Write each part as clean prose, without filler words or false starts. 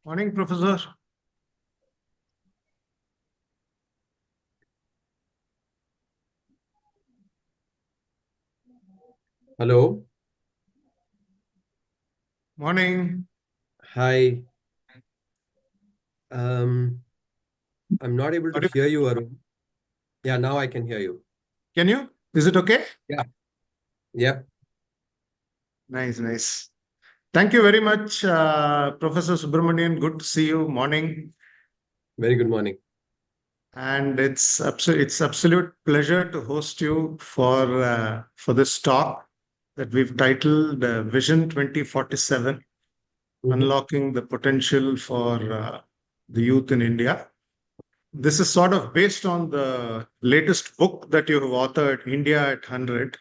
Morning, Professor. Hello. Morning. Hi. Um, I'm not able to hear you, Arun. Yeah, now I can hear you. Can you? Is it okay? Yeah. Yeah. Nice, nice. Thank you very much, Professor Subramanian. Good to see you. Morning. Very good morning. And it's absolute pleasure to host you for this talk that we've titled Vision 2047, Mhm. Unlocking the Potential for the Youth in India. This is sort of based on the latest book that you have authored, India at 100,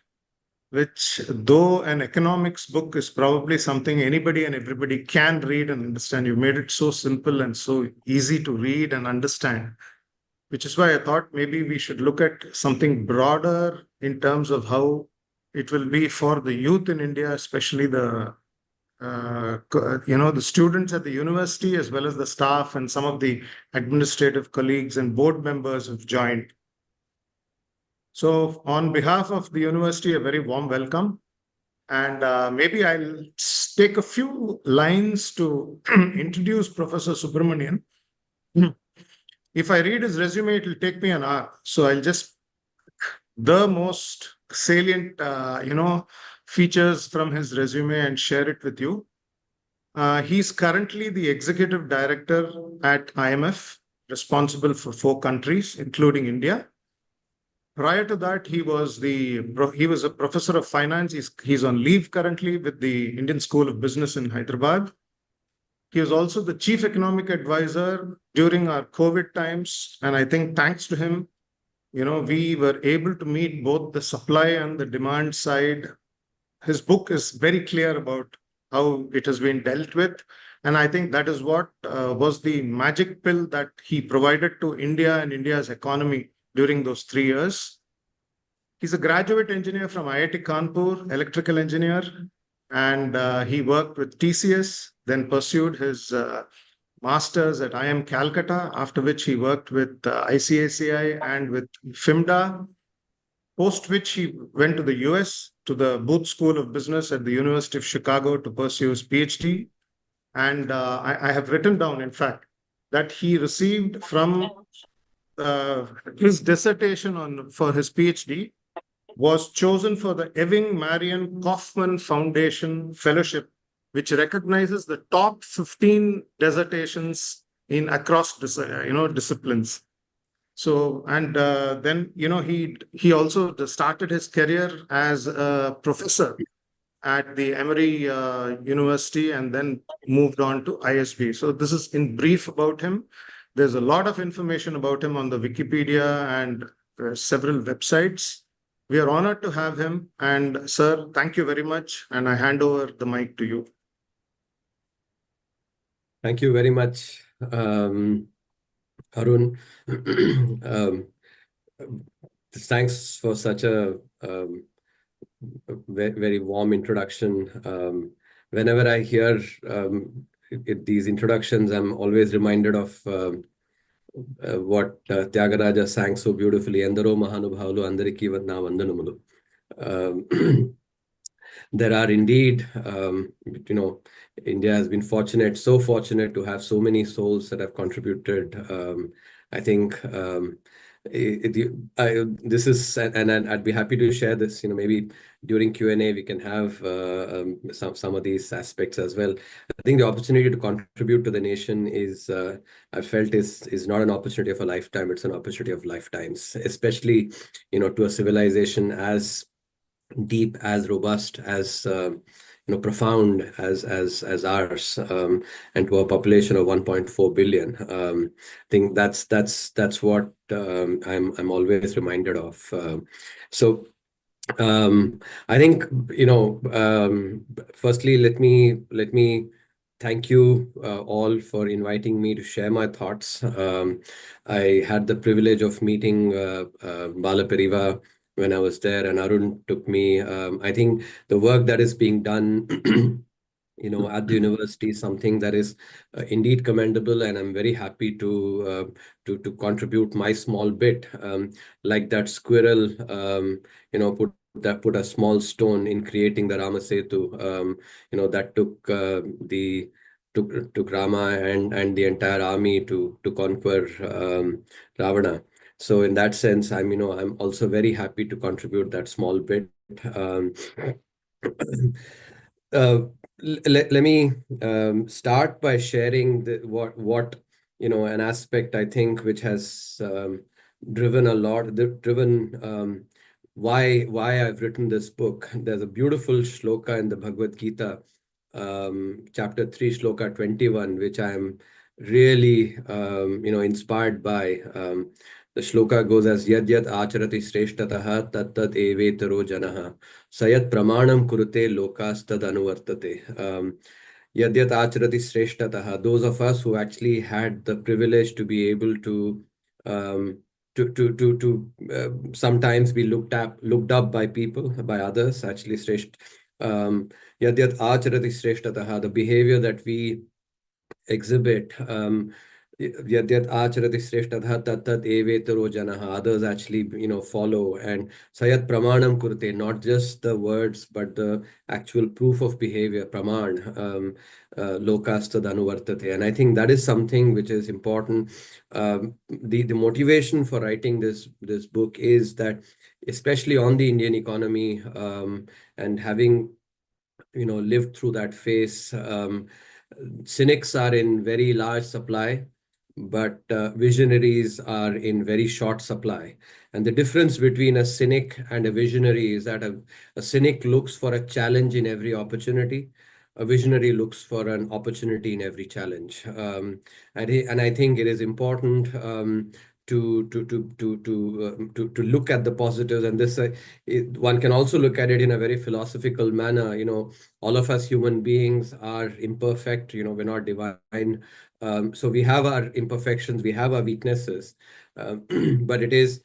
which, though an economics book, is probably something anybody and everybody can read and understand. You made it so simple and so easy to read and understand, which is why I thought maybe we should look at something broader in terms of how it will be for the youth in India, especially the students at the university, as well as the staff and some of the administrative colleagues and board members who've joined. So, on behalf of the university, a very warm welcome. And maybe I'll take a few lines to introduce Professor Subramanian. If I read his resume, it will take me an hour. So I'll just the most salient, features from his resume and share it with you. He's currently the executive director at IMF, responsible for 4 countries, including India. Prior to that, he was a professor of finance. He's on leave currently with the Indian School of Business in Hyderabad. He was also the chief economic advisor during our COVID times, and I think thanks to him, we were able to meet both the supply and the demand side. His book is very clear about how it has been dealt with, and I think that is what was the magic pill that he provided to India and India's economy during those 3 years. He's a graduate engineer from IIT Kanpur, electrical engineer, and he worked with TCS, then pursued his master's at IIM Calcutta, after which he worked with ICICI and with FIMDA, post which he went to the US to the Booth School of Business at the University of Chicago to pursue his PhD. And I have written down, in fact, that he received from his dissertation for his PhD was chosen for the Ewing Marion Kaufman Foundation Fellowship, which recognizes the top 15 dissertations in across disciplines. So, and then he also started his career as a professor at the Emory University and then moved on to ISB. So this is in brief about him. There's a lot of information about him on the Wikipedia and several websites. We are honored to have him. And sir, thank you very much. And I hand over the mic to you. Thank you very much, Arun. Thanks for such a very, very warm introduction. Whenever I hear these introductions, I'm always reminded of what Tyagaraja sang so beautifully, Endaro Mahanubhavulu Andariki Vanna Vandanamulu. There are indeed, India has been so fortunate to have so many souls that have contributed. I think this is, and I'd be happy to share this. Maybe during Q&A we can have some of these aspects as well. I think the opportunity to contribute to the nation I felt is not an opportunity of a lifetime. It's an opportunity of lifetimes, especially to a civilization as deep, as robust, as profound as ours, and to a population of 1.4 billion. I think that's what I'm always reminded of. So I think firstly, let me thank you all for inviting me to share my thoughts. I had the privilege of meeting Bala Periva when I was there, and Arun took me. I think the work that is being done at the university is something that is indeed commendable, and I'm very happy to contribute my small bit. Like that squirrel, put a small stone in creating the Ramasetu. That took Rama and the entire army to conquer Ravana. So in that sense, I'm also very happy to contribute that small bit. Uh, let me start by sharing an aspect I think which has driven a lot, driven why I've written this book. There's a beautiful shloka in the Bhagavad Gita, chapter 3, shloka 21, which I'm really inspired by. The shloka goes as Yad Yad Acharati Sreshtataha Tat Tat Evetaro Janaha Sayat Pramanam Kurute Lokastad Anuvartate. Yadyat Acharati Sreshtataha. Those of us who actually had the privilege to be able um, to sometimes be looked up by people, by others, actually Yadyat Acharati Sreshtataha, the behavior that we exhibit. Yadyat Acharati Sreshtadha Tattat Evetaro Janaha. Others actually, follow. And Sayat Pramanam Kurte, not just the words, but the actual proof of behavior, Praman, Lokastad Anuvartate. And I think that is something which is important. The motivation for writing this book is that, especially on the Indian economy, and having lived through that phase. Cynics are in very large supply, but visionaries are in very short supply. And the difference between a cynic and a visionary is that a cynic looks for a challenge in every opportunity. A visionary looks for an opportunity in every challenge. And I think it is important to look at the positives. And one can also look at it in a very philosophical manner. All of us human beings are imperfect. We're not divine. So we have our imperfections, we have our weaknesses, but it is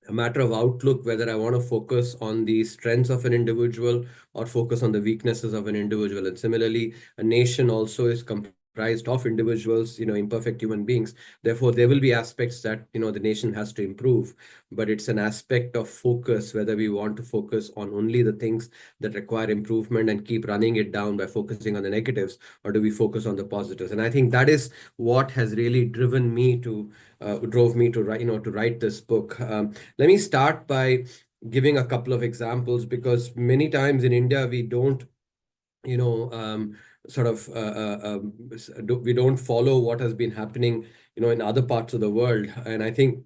a matter of outlook whether I want to focus on the strengths of an individual or focus on the weaknesses of an individual. And similarly, a nation also is comprised of individuals, imperfect human beings. Therefore, there will be aspects that, the nation has to improve, but it's an aspect of focus, whether we want to focus on only the things that require improvement and keep running it down by focusing on the negatives, or do we focus on the positives? And I think that is what has really drove me to write this book. Let me start by giving a couple of examples, because many times in India we don't, you know, sort of we don't follow what has been happening, in other parts of the world. And I think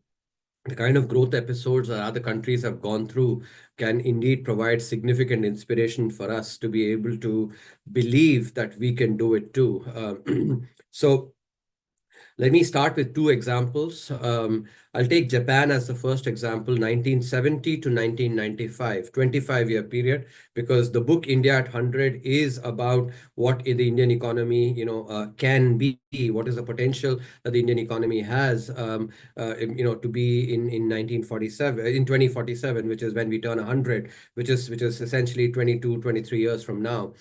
the kind of growth episodes that other countries have gone through can indeed provide significant inspiration for us to be able to believe that we can do it too. So let me start with two examples. I'll take Japan as the first example, 1970 to 1995, 25-year period, because the book India at 100 is about what the Indian economy, can be, what is the potential that the Indian economy has, to be in 1947, in 2047, which is when we turn 100, which is essentially 22, 23 years from now.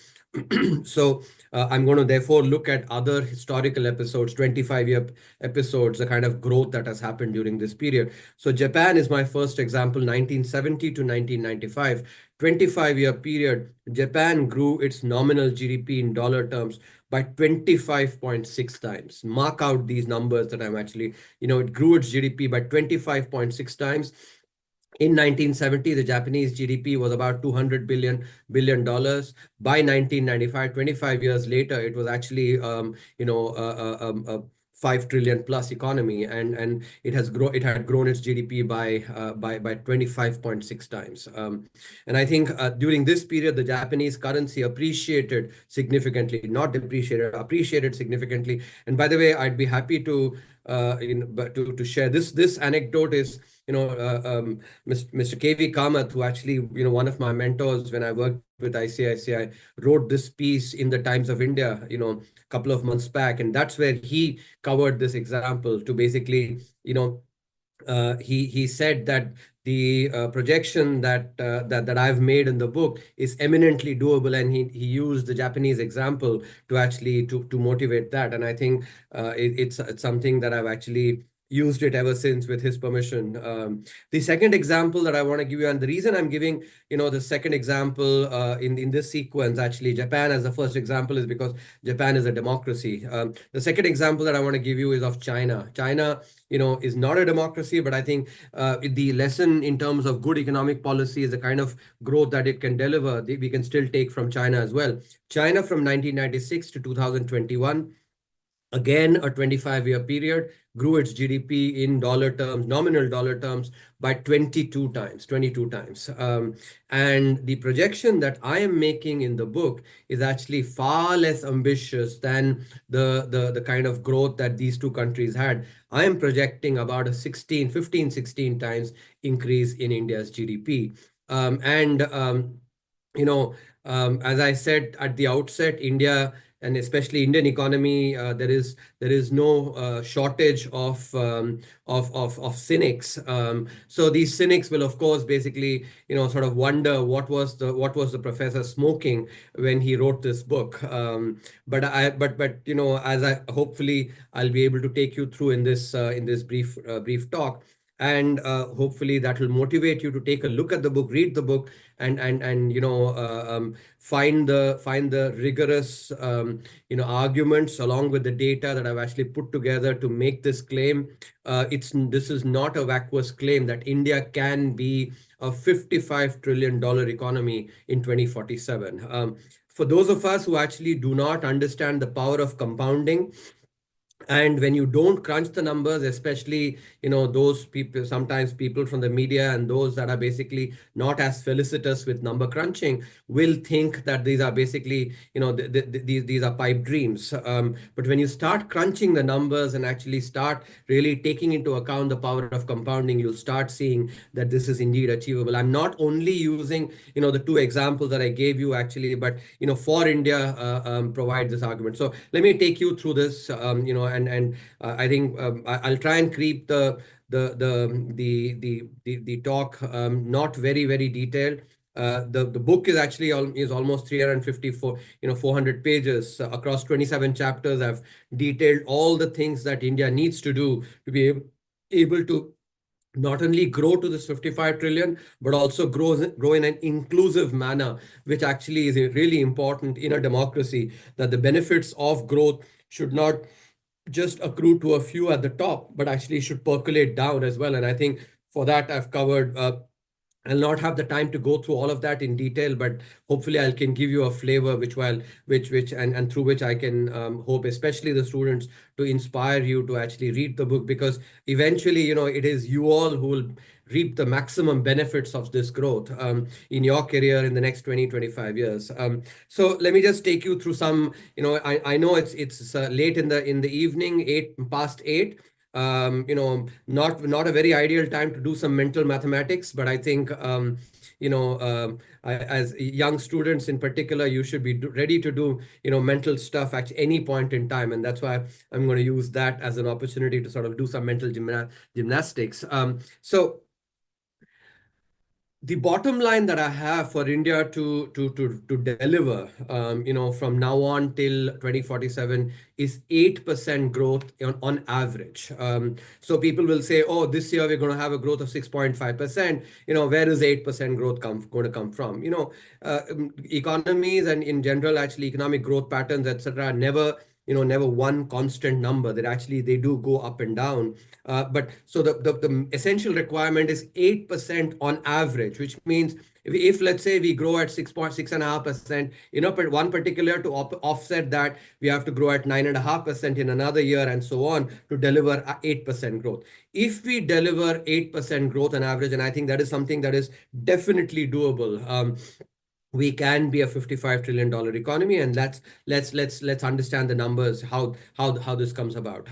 So I'm going to therefore look at other historical episodes, 25-year episodes, the kind of growth that has happened during this period. So Japan is my first example, 1970 to 1995, 25-year period. Japan grew its nominal GDP in dollar terms by 25.6 times. Mark out these numbers that I'm actually, it grew its GDP by 25.6 times. In 1970, the Japanese GDP was about $200 billion. By 1995, 25 years later, it was actually a 5 trillion plus economy, and it had grown its GDP by 25.6 times. And I think during this period, the Japanese currency appreciated significantly, not depreciated, appreciated significantly. And by the way, I'd be happy to to share this anecdote is, Mr. K V Kamath, who actually, one of my mentors when I worked with ICICI, wrote this piece in the Times of India, a couple of months back. And that's where he covered this example to basically, he said that projection that I've made in the book is eminently doable, and he used the Japanese example to actually to motivate that, and I think it's something that I've actually used it ever since with his permission. The second example that I want to give you, and the reason I'm giving the second example in this sequence, actually Japan as the first example, is because Japan is a democracy. The second example that I want to give you is of China. China, is not a democracy, but I think the lesson in terms of good economic policy is the kind of growth that it can deliver. We can still take from China as well. China from 1996 to 2021, again a 25-year period, grew its GDP in dollar terms, nominal dollar terms, by 22 times. And the projection that I am making in the book is actually far less ambitious than the kind of growth that these two countries had. I am projecting about a 16 times increase in India's GDP. As I said at the outset, India, and especially Indian economy, there is no shortage of cynics. So these cynics will, of course, basically sort of wonder what was the professor smoking when he wrote this book. But as I hopefully I'll be able to take you through in this brief talk. And hopefully that will motivate you to take a look at the book, read the book, and find the rigorous arguments along with the data that I've actually put together to make this claim. This is not a vacuous claim that India can be a $55 trillion economy in 2047. For those of us who actually do not understand the power of compounding, and when you don't crunch the numbers, especially those people, sometimes people from the media and those that are basically not as felicitous with number crunching, will think that these are basically these are pipe dreams. But when you start crunching the numbers and actually start really taking into account the power of compounding, you'll start seeing that this is indeed achievable. I'm not only using the two examples that I gave you actually, but for India provide this argument. So let me take you through this. And I think I'll try and keep the talk not very, very detailed. The book is actually is almost 354 400 pages across 27 chapters. I've detailed all the things that India needs to do to be able to not only grow to this 55 trillion, but also grow in an inclusive manner, which actually is really important in a democracy, that the benefits of growth should not just accrue to a few at the top, but actually should percolate down as well. And I think for that, I've covered I'll not have the time to go through all of that in detail, but hopefully I can give you a flavor and through which I can hope, especially the students, to inspire you to actually read the book, because eventually, it is you all who will reap the maximum benefits of this growth in your career in the next 20-25 years. So let me just take you through some, I know it's late in the evening, 8 past 8. Not a very ideal time to do some mental mathematics, but I think as young students in particular, you should be ready to do mental stuff at any point in time, and that's why I'm going to use that as an opportunity to sort of do some mental gymnastics. So the bottom line that I have for India to deliver, from now on till 2047 is 8% growth on average. So people will say, oh, this year we're going to have a growth of 6.5%. Where is 8% growth going to come from? Economies and in general, actually economic growth patterns, etc., never one constant number. That actually they do go up and down. But so the essential requirement is 8% on average, which means if let's say we grow at 6.5%, one particular to offset that, we have to grow at 9.5% in another year and so on to deliver 8% growth. If we deliver 8% growth on average, and I think that is something that is definitely doable, we can be a $55 trillion economy, and let's understand the numbers, how this comes about.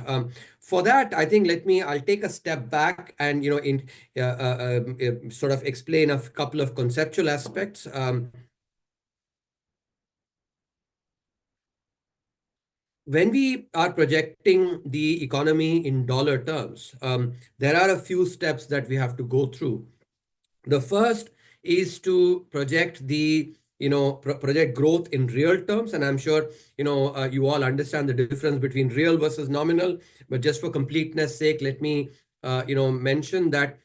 For that, I think I'll take a step back and sort of explain a couple of conceptual aspects. When we are projecting the economy in dollar terms, there are a few steps that we have to go through. The first is to project the project growth in real terms, and I'm sure you all understand the difference between real versus nominal. But just for completeness sake, let me mention that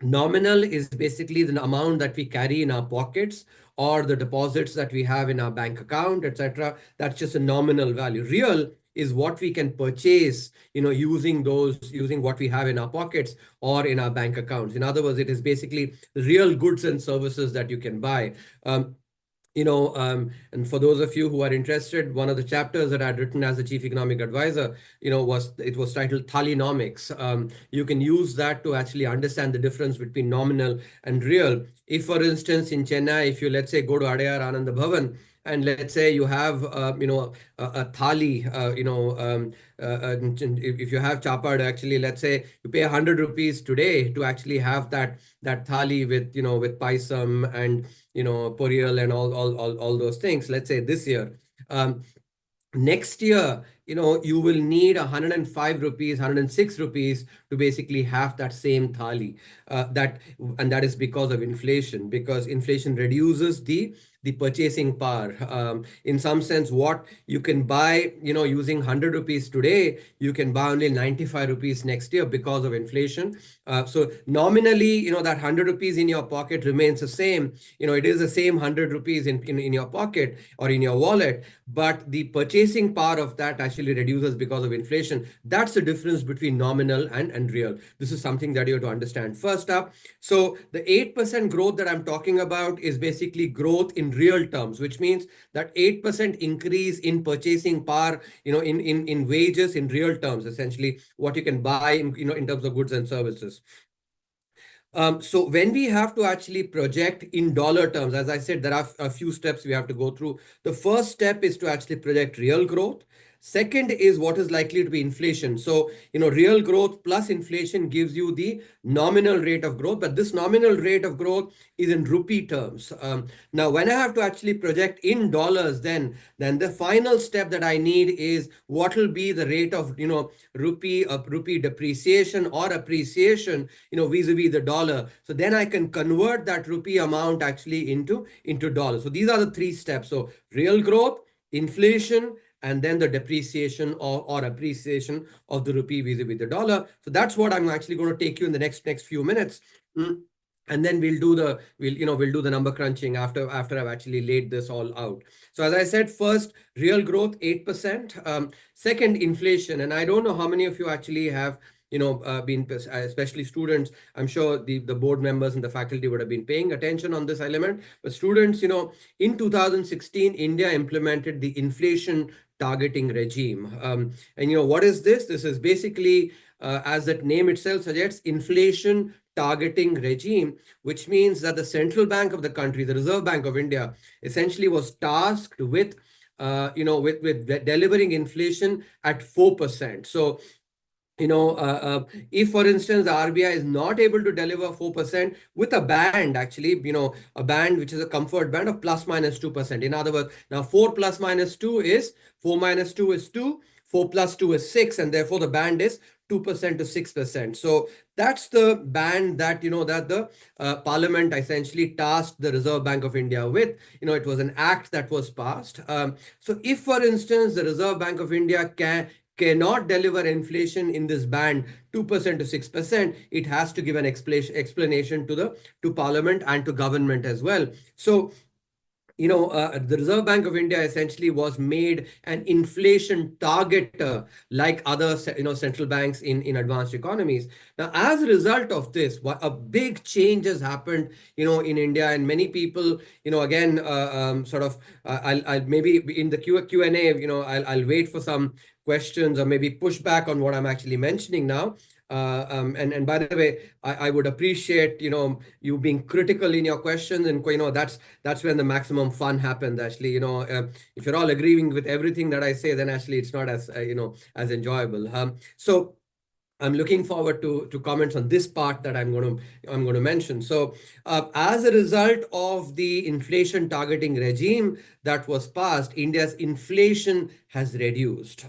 nominal is basically the amount that we carry in our pockets or the deposits that we have in our bank account, etc. That's just a nominal value. Real is what we can purchase, using what we have in our pockets or in our bank accounts. In other words, it is basically real goods and services that you can buy. And for those of you who are interested, one of the chapters that I'd written as a chief economic advisor, was titled Thalinomics. You can use that to actually understand the difference between nominal and real. If, for instance, in Chennai, if you, let's say, go to Adayar Ananda Bhavan, and let's say you have, a thali, if you have chapad, actually, let's say you pay 100 rupees today to actually have that thali with, with paisam and, poriyal and all those things, let's say this year. Next year, you will need 105 rupees, 106 rupees to basically have that same thali. And that is because of inflation, because inflation reduces the purchasing power. In some sense, what you can buy, using 100 rupees today, you can buy only 95 rupees next year because of inflation. So nominally, that 100 rupees in your pocket remains the same. It is the same 100 rupees in your pocket or in your wallet, but the purchasing power of that actually reduces because of inflation. That's the difference between nominal and real. This is something that you have to understand. First up, so the 8% growth that I'm talking about is basically growth in real terms, which means that 8% increase in purchasing power, in wages in real terms, essentially what you can buy in terms of goods and services. So when we have to actually project in dollar terms, as I said, there are a few steps we have to go through. The first step is to actually project real growth. Second is what is likely to be inflation. So, real growth plus inflation gives you the nominal rate of growth, but this nominal rate of growth is in rupee terms. Now, when I have to actually project in dollars, then the final step that I need is what will be the rate of, rupee depreciation or appreciation, vis-a-vis the dollar. So then I can convert that rupee amount actually into dollars. So these are the three steps. So real growth, inflation, and then the depreciation or appreciation of the rupee vis-a-vis the dollar. So that's what I'm actually going to take you in the next few minutes. And then we'll do the number crunching after I've actually laid this all out. So as I said, first, real growth 8%. Second, inflation, and I don't know how many of you actually have been, especially students. I'm sure the board members and the faculty would have been paying attention on this element. But students, in 2016, India implemented the inflation targeting regime. And what is this? This is basically, as that name itself suggests, inflation targeting regime, which means that the central bank of the country, the Reserve Bank of India, essentially was tasked with, with delivering inflation at 4%. So, if, for instance, the RBI is not able to deliver 4% with a band, actually, a band which is a comfort band of plus minus 2%. In other words, now 4 plus minus 2 is 4 minus 2 is 2, 4 plus 2 is 6, and therefore the band is 2% to 6%. So that's the band that, that the Parliament essentially tasked the Reserve Bank of India with. It was an act that was passed. So if, for instance, the Reserve Bank of India cannot deliver inflation in this band 2% to 6%, it has to give an explanation to Parliament and to government as well. So the Reserve Bank of India essentially was made an inflation targeter like other, central banks in advanced economies. Now, as a result of this, a big change has happened, in India, and many people, again, I'll maybe in the Q&A, I'll wait for some questions or maybe push back on what I'm actually mentioning now. And by the way, I would appreciate, you being critical in your questions, and, that's when the maximum fun happens, actually. If you're all agreeing with everything that I say, then actually it's not as, as enjoyable. So I'm looking forward to comments on this part that I'm going to mention. So, as a result of the inflation targeting regime that was passed, India's inflation has reduced.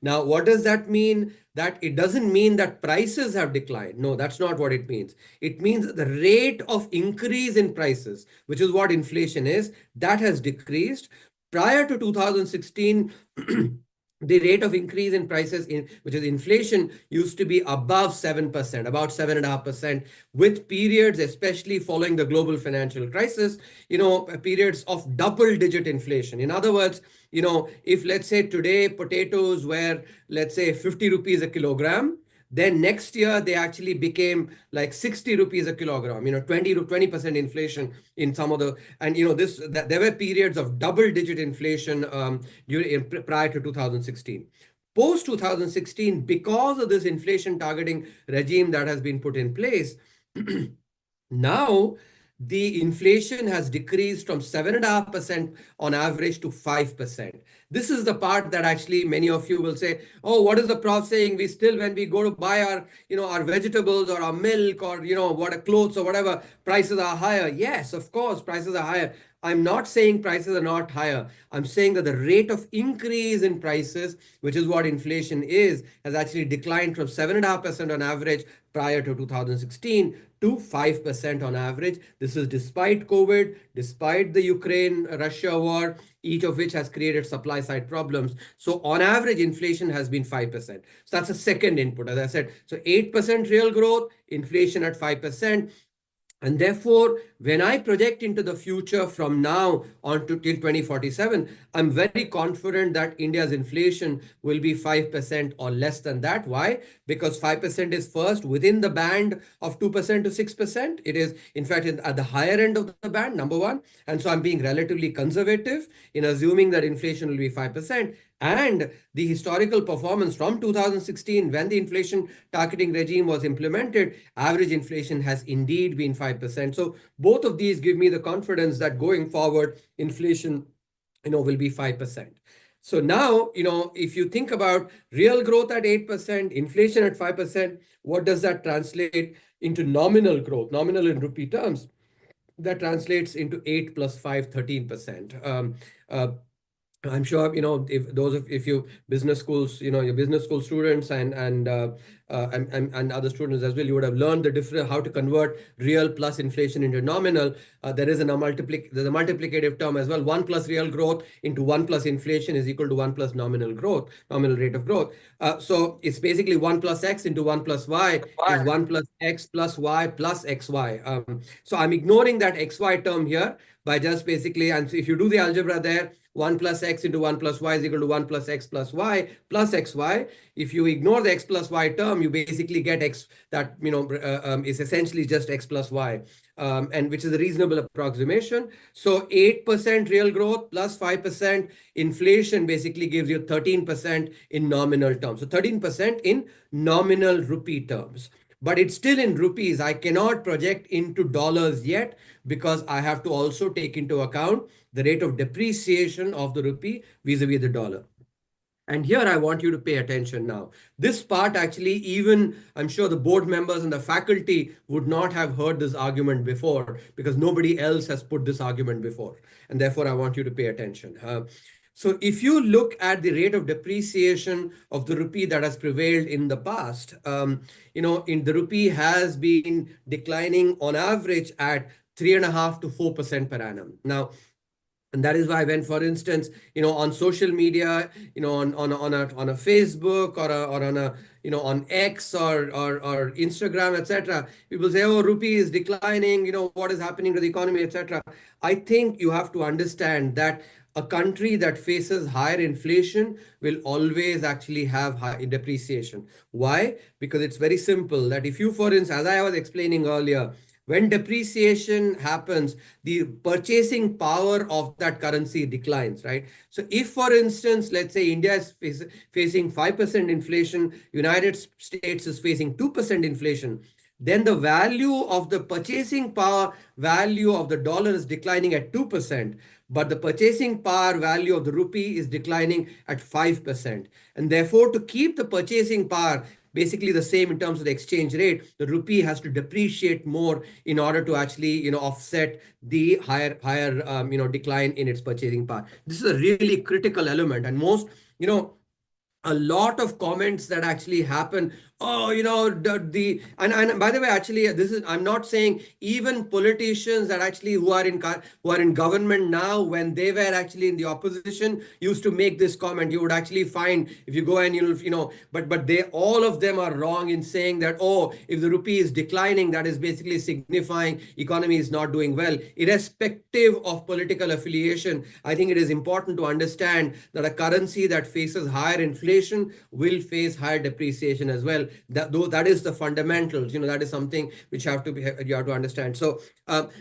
Now, what does that mean? That it doesn't mean that prices have declined. No, that's not what it means. It means the rate of increase in prices, which is what inflation is, that has decreased. Prior to 2016, the rate of increase in prices, which is inflation, used to be above 7%, about 7.5%, with periods, especially following the global financial crisis, periods of double-digit inflation. In other words, if let's say today potatoes were, let's say, 50 rupees a kilogram, then next year they actually became like 60 rupees a kilogram, 20% inflation in some of the, and there were periods of double-digit inflation prior to 2016. Post 2016, because of this inflation targeting regime that has been put in place, now the inflation has decreased from 7.5% on average to 5%. This is the part that actually many of you will say, oh, what is the prof saying? We still, when we go to buy our vegetables or our milk or, what clothes or whatever, prices are higher. Yes, of course, prices are higher. I'm not saying prices are not higher. I'm saying that the rate of increase in prices, which is what inflation is, has actually declined from 7.5% on average prior to 2016 to 5% on average. This is despite COVID, despite the Ukraine-Russia war, each of which has created supply side problems. So on average, inflation has been 5%. So that's a second input, as I said. So 8% real growth, inflation at 5%. And therefore, when I project into the future from now on to till 2047, I'm very confident that India's inflation will be 5% or less than that. Why? Because 5% is first within the band of 2% to 6%. It is, in fact, at the higher end of the band, number one. And so I'm being relatively conservative in assuming that inflation will be 5%. And the historical performance from 2016, when the inflation targeting regime was implemented, average inflation has indeed been 5%. So both of these give me the confidence that going forward, inflation, will be 5%. So now, if you think about real growth at 8%, inflation at 5%, what does that translate into nominal growth, nominal in rupee terms? That translates into 8 plus 5, 13%. I'm sure if you business schools, your business school students and other students as well, you would have learned the difference, how to convert real plus inflation into nominal. There's a multiplicative term as well. 1 plus real growth into 1 plus inflation is equal to 1 plus nominal growth, nominal rate of growth. So it's basically 1 plus x into 1 plus y is 1 plus x plus y plus xy. So I'm ignoring that xy term here by just basically, and so if you do the algebra there, 1 plus x into 1 plus y is equal to 1 plus x plus y plus xy. If you ignore the x plus y term, you basically get x that is essentially just x plus y, and which is a reasonable approximation. So 8% real growth plus 5% inflation basically gives you 13% in nominal terms. So 13% in nominal rupee terms. But it's still in rupees. I cannot project into dollars yet because I have to also take into account the rate of depreciation of the rupee vis-a-vis the dollar. And here I want you to pay attention now. This part actually, even I'm sure the board members and the faculty would not have heard this argument before because nobody else has put this argument before. And therefore, I want you to pay attention. So if you look at the rate of depreciation of the rupee that has prevailed in the past, in the rupee has been declining on average at 3.5 to 4% per annum. Now, and that is why when, for instance, on social media, on a Facebook or on a, on X or Instagram, etc., people say, oh, rupee is declining, what is happening to the economy, etc. I think you have to understand that a country that faces higher inflation will always actually have high depreciation. Why? Because it's very simple that if you, for instance, as I was explaining earlier, when depreciation happens, the purchasing power of that currency declines, right? So if, for instance, let's say India is facing 5% inflation, United States is facing 2% inflation, then the value of the purchasing power value of the dollar is declining at 2%, but the purchasing power value of the rupee is declining at 5%. And therefore, to keep the purchasing power, basically the same in terms of the exchange rate. The rupee has to depreciate more in order to actually, offset the higher decline in its purchasing power. This is a really critical element, and most, a lot of comments that actually happen. Oh, and by the way, actually, I'm not saying even politicians that actually who are in government now, when they were actually in the opposition, used to make this comment. You would actually find, if you go and but they, all of them are wrong in saying that, oh, if the rupee is declining, that is basically signifying economy is not doing well. Irrespective of political affiliation, I think it is important to understand that a currency that faces higher inflation will face higher depreciation as well. That is the fundamentals. That is something which you have to understand. So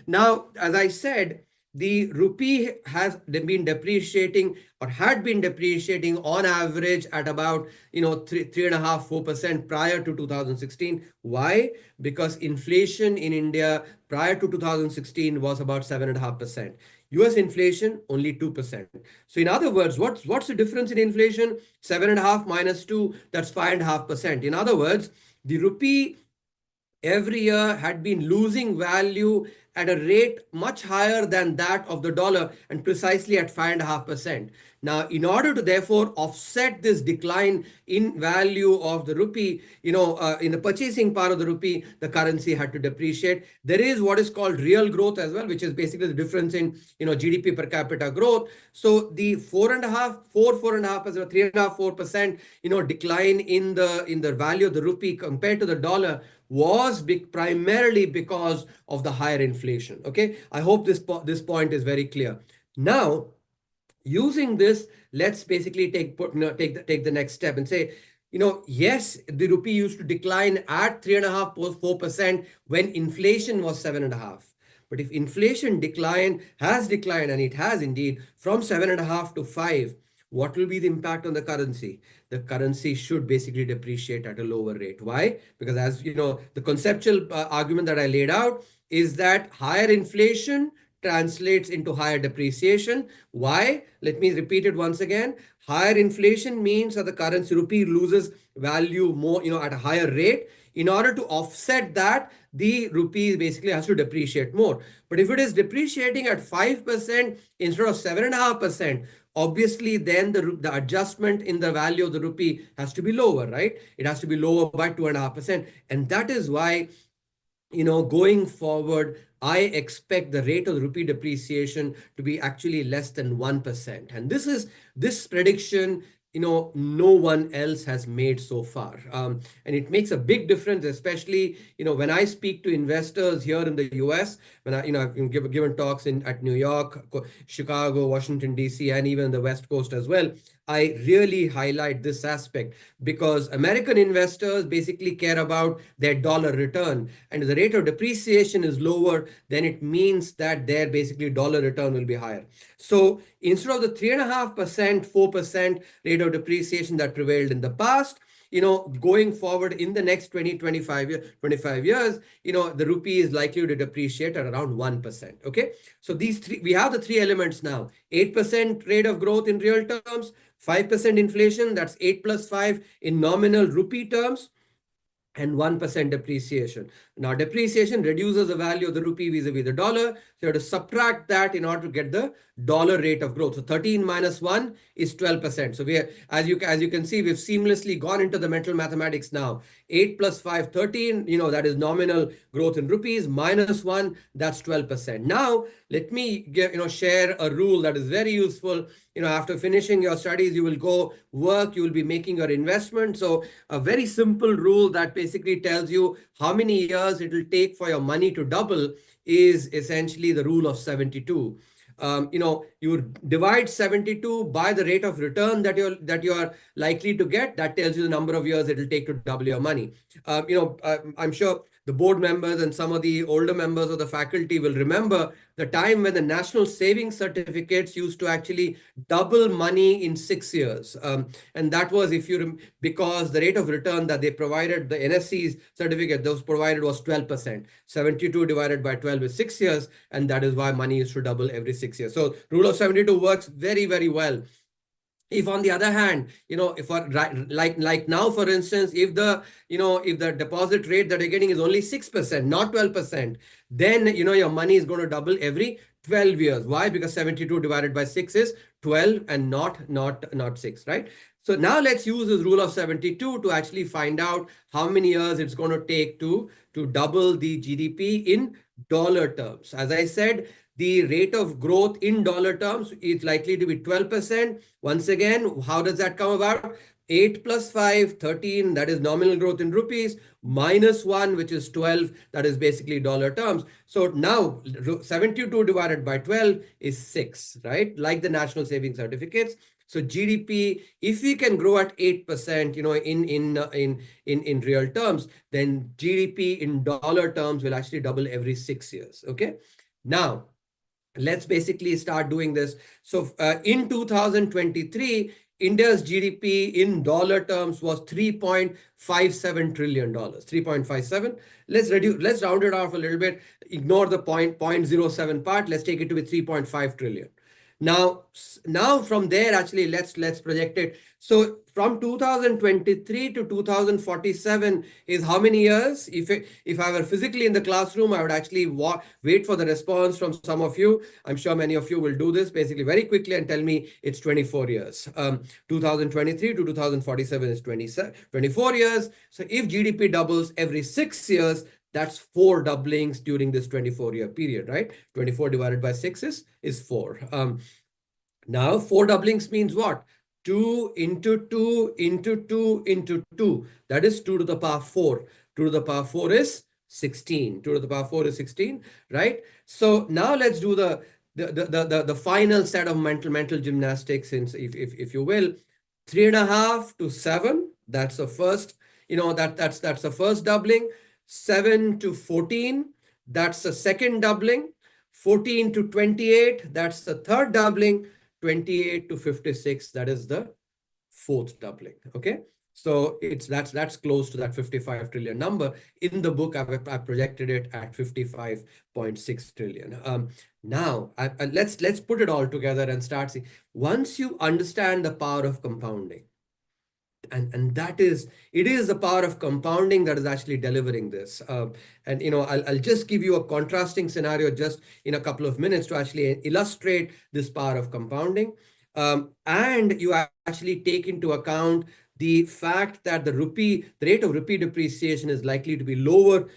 now, as I said, the rupee has been depreciating, or had been depreciating on average at about 3.5-4% prior to 2016. Why? Because inflation in India prior to 2016 was about 7.5%. US inflation only 2%. So in other words, what's the difference in inflation? 7.5 minus 2, that's 5.5%. In other words, the rupee every year had been losing value at a rate much higher than that of the dollar, and precisely at 5.5%. Now, in order to therefore offset this decline in value of the rupee, in the purchasing power of the rupee, the currency had to depreciate. There is what is called real growth as well, which is basically the difference in GDP per capita growth. So the 4.5%, 3.5, 4% decline in the value of the rupee compared to the dollar was primarily because of the higher inflation. Okay, I hope this point is very clear. Now, using this, let's basically take the next step and say, yes, the rupee used to decline at 3.5-4% when inflation was 7.5. But if inflation has declined, and it has indeed, from 7.5 to 5, what will be the impact on the currency? The currency should basically depreciate at a lower rate. Why? Because, as you know, the conceptual argument that I laid out is that higher inflation translates into higher depreciation. Why? Let me repeat it once again. Higher inflation means that the currency rupee loses value more, at a higher rate. In order to offset that, the rupee basically has to depreciate more. But if it is depreciating at 5% instead of 7.5%, obviously then the adjustment in the value of the rupee has to be lower, right? It has to be lower by 2.5%. And that is why, going forward, I expect the rate of the rupee depreciation to be actually less than 1%. And this prediction, no one else has made so far. And it makes a big difference, especially, when I speak to investors here in the US, when I've given talks at New York, Chicago, Washington, DC, and even the West Coast as well. I really highlight this aspect because American investors basically care about their dollar return. And if the rate of depreciation is lower, then it means that their basically dollar return will be higher. So instead of the 3.5%, 4% rate of depreciation that prevailed in the past, going forward in the next 25 years, the rupee is likely to depreciate at around 1%. Okay. So we have the three elements now: 8% rate of growth in real terms, 5% inflation, that's 8 plus 5 in nominal rupee terms, and 1% depreciation. Now, depreciation reduces the value of the rupee vis-a-vis the dollar. So you have to subtract that in order to get the dollar rate of growth. So 13 minus 1 is 12%. So as you can see, we've seamlessly gone into the mental mathematics now. 8 plus 5, 13, that is nominal growth in rupees, minus 1, that's 12%. Now, let me share a rule that is very useful. After finishing your studies, you will go work, you will be making your investment. So a very simple rule that basically tells you how many years it will take for your money to double is essentially the rule of 72. You divide 72 by the rate of return that you are likely to get. That tells you the number of years it will take to double your money. I'm sure the board members and some of the older members of the faculty will remember the time when the national savings certificates used to actually double money in 6 years. And that was because the rate of return that they provided, the NSC's certificate those provided was 12%. 72 divided by 12 is 6 years. And that is why money used to double every 6 years. So rule of 72 works very, very well. If on the other hand, if like now, for instance, if the deposit rate that you're getting is only 6%, not 12%, then your money is going to double every 12 years. Why? Because 72 divided by 6 is 12 and not 6, right? So now let's use this rule of 72 to actually find out how many years it's going to take to double the GDP in dollar terms. As I said, the rate of growth in dollar terms is likely to be 12%. Once again, how does that come about? 8 plus 5, 13, that is nominal growth in rupees, minus 1, which is 12, that is basically dollar terms. So now 72 divided by 12 is 6, right? Like the national savings certificates. So GDP, if we can grow at 8%, in real terms, then GDP in dollar terms will actually double every 6 years. Okay. Now, let's basically start doing this. So in 2023, India's GDP in dollar terms was $3.57 trillion. 3.57. Let's round it off a little bit. Ignore the 0.07 part. Let's take it to be 3.5 trillion. Now from there, actually, let's project it. So from 2023 to 2047 is how many years? If I were physically in the classroom, I would actually wait for the response from some of you. I'm sure many of you will do this basically very quickly and tell me it's 24 years. 2023 to 2047 is 24 years. So if GDP doubles every 6 years, that's 4 doublings during this 24-year period, right? 24 divided by 6 is 4. Now 4 doublings means what? 2 into 2 into 2 into 2. That is 2 to the power 4. 2 to the power 4 is 16. 2 to the power 4 is 16, right? So now let's do the final set of mental gymnastics, if you will. 3.5 to 7. That's the first. That's the first doubling. 7 to 14. That's the second doubling. 14 to 28. That's the third doubling. 28 to 56, that is the fourth doubling. Okay, so that's close to that 55 trillion number. In the book, I projected it at 55.6 trillion. Now let's put it all together and start seeing. Once you understand the power of compounding, and it is the power of compounding that is actually delivering this. And I'll just give you a contrasting scenario just in a couple of minutes to actually illustrate this power of compounding. And you actually take into account the fact that the rate of rupee depreciation is likely to be lower,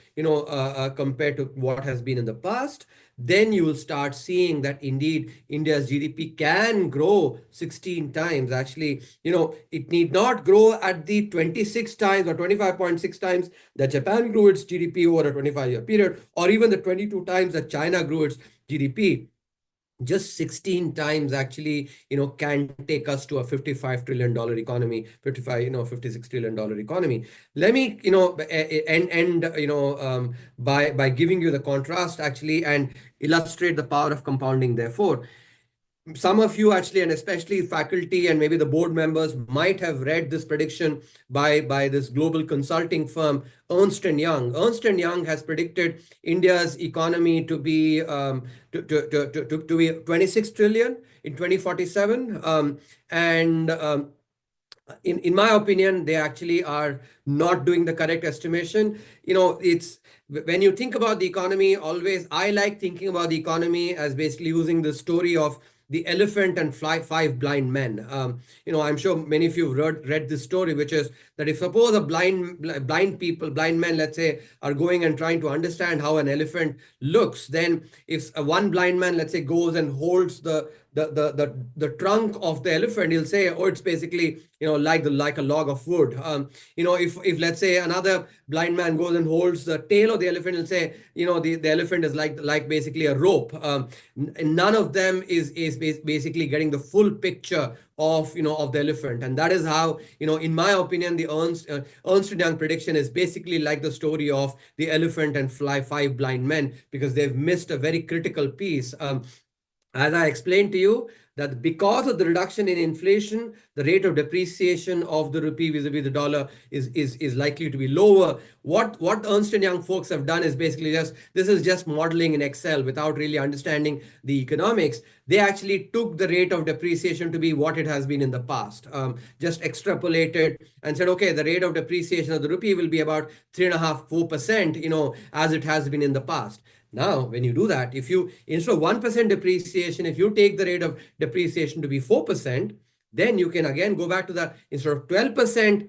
compared to what has been in the past. Then you will start seeing that indeed India's GDP can grow 16 times. Actually, it need not grow at the 26 times or 25.6 times that Japan grew its GDP over a 25-year period, or even the 22 times that China grew its GDP. Just 16 times actually, can take us to a $55 trillion economy, 56 trillion dollar economy. Let me, by giving you the contrast actually and illustrate the power of compounding. Therefore, some of you actually, and especially faculty and maybe the board members, might have read this prediction by this global consulting firm, Ernst & Young. Ernst & Young has predicted India's economy to be to be 26 trillion in 2047. In my opinion, they actually are not doing the correct estimation. It's when you think about the economy, always I like thinking about the economy as basically using the story of the elephant and five blind men. I'm sure many of you have read this story, which is that if suppose a blind men, let's say, are going and trying to understand how an elephant looks, then if one blind man, let's say, goes and holds the trunk of the elephant, he'll say, oh, it's basically like a log of wood. If let's say another blind man goes and holds the tail of the elephant, he'll say, the elephant is like basically a rope. None of them is basically getting the full picture of of the elephant. And that is how, in my opinion, the Ernst & Young prediction is basically like the story of the elephant and five blind men, because they've missed a very critical piece. as I explained to you, that because of the reduction in inflation, the rate of depreciation of the rupee vis-a-vis the dollar is likely to be lower. What Ernst and Young folks have done is basically this is just modeling in Excel without really understanding the economics. They actually took the rate of depreciation to be what it has been in the past, just extrapolated and said, okay, the rate of depreciation of the rupee will be about 3.5–4%, as it has been in the past. Now, when you do that, if you, instead of 1% depreciation, if you take the rate of depreciation to be 4%, then you can again go back to that. Instead of 12%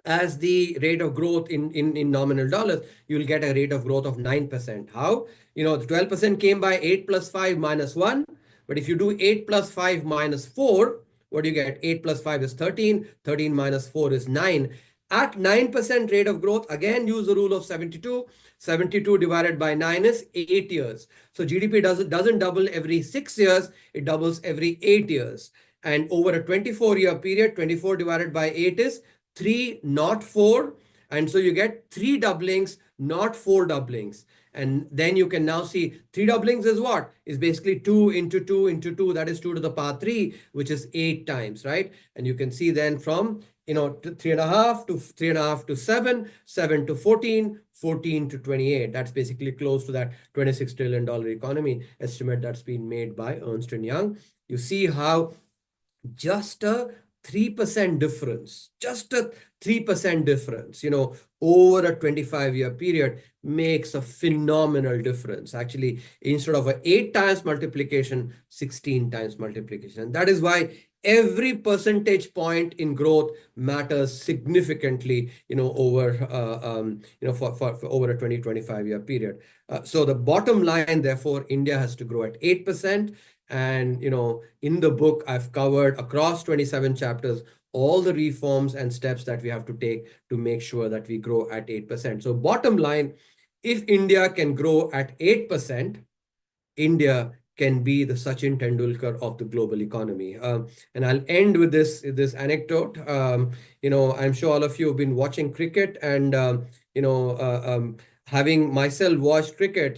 as the rate of growth in nominal dollars, you will get a rate of growth of 9%. How? The 12% came by 8 plus 5 minus 1. But if you do 8 plus 5 minus 4, what do you get? 8 plus 5 is 13. 13 minus 4 is 9. At 9% rate of growth, again use the rule of 72. 72 divided by 9 is 8 years. So GDP doesn't double every 6 years, it doubles every 8 years. And over a 24-year period, 24 divided by 8 is 3, not 4. And so you get 3 doublings, not 4 doublings. And then you can now see 3 doublings is what? Is basically 2 into 2 into 2. That is 2 to the power 3, which is 8 times, right? And you can see then from 3.5 to 3.5 to 7, 7 to 14, 14 to 28. That's basically close to that $26 trillion economy estimate that's been made by Ernst and Young. You see how just a 3% difference, over a 25-year period makes a phenomenal difference. Actually, instead of an 8 times multiplication, 16 times multiplication. And that is why every percentage point in growth matters significantly, over, for over a 25-year period. So the bottom line, therefore, India has to grow at 8%. And, in the book, I've covered across 27 chapters, all the reforms and steps that we have to take to make sure that we grow at 8%. So bottom line, if India can grow at 8%, India can be the Sachin Tendulkar of the global economy. And I'll end with this anecdote. I'm sure all of you have been watching cricket, and having myself watched cricket,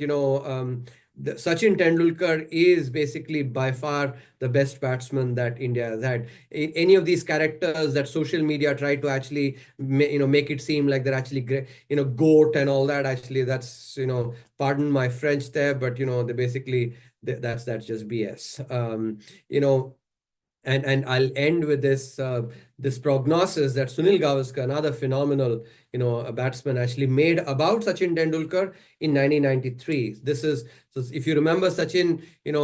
Sachin Tendulkar is basically by far the best batsman that India has had. Any of these characters that social media try to actually, make it seem like they're actually great, GOAT and all that. Actually, that's, pardon my French there, but they basically that's just BS. And I'll end with this prognosis that Sunil Gavaskar, another phenomenal a batsman, actually made about Sachin Tendulkar in 1993. So if you remember, Sachin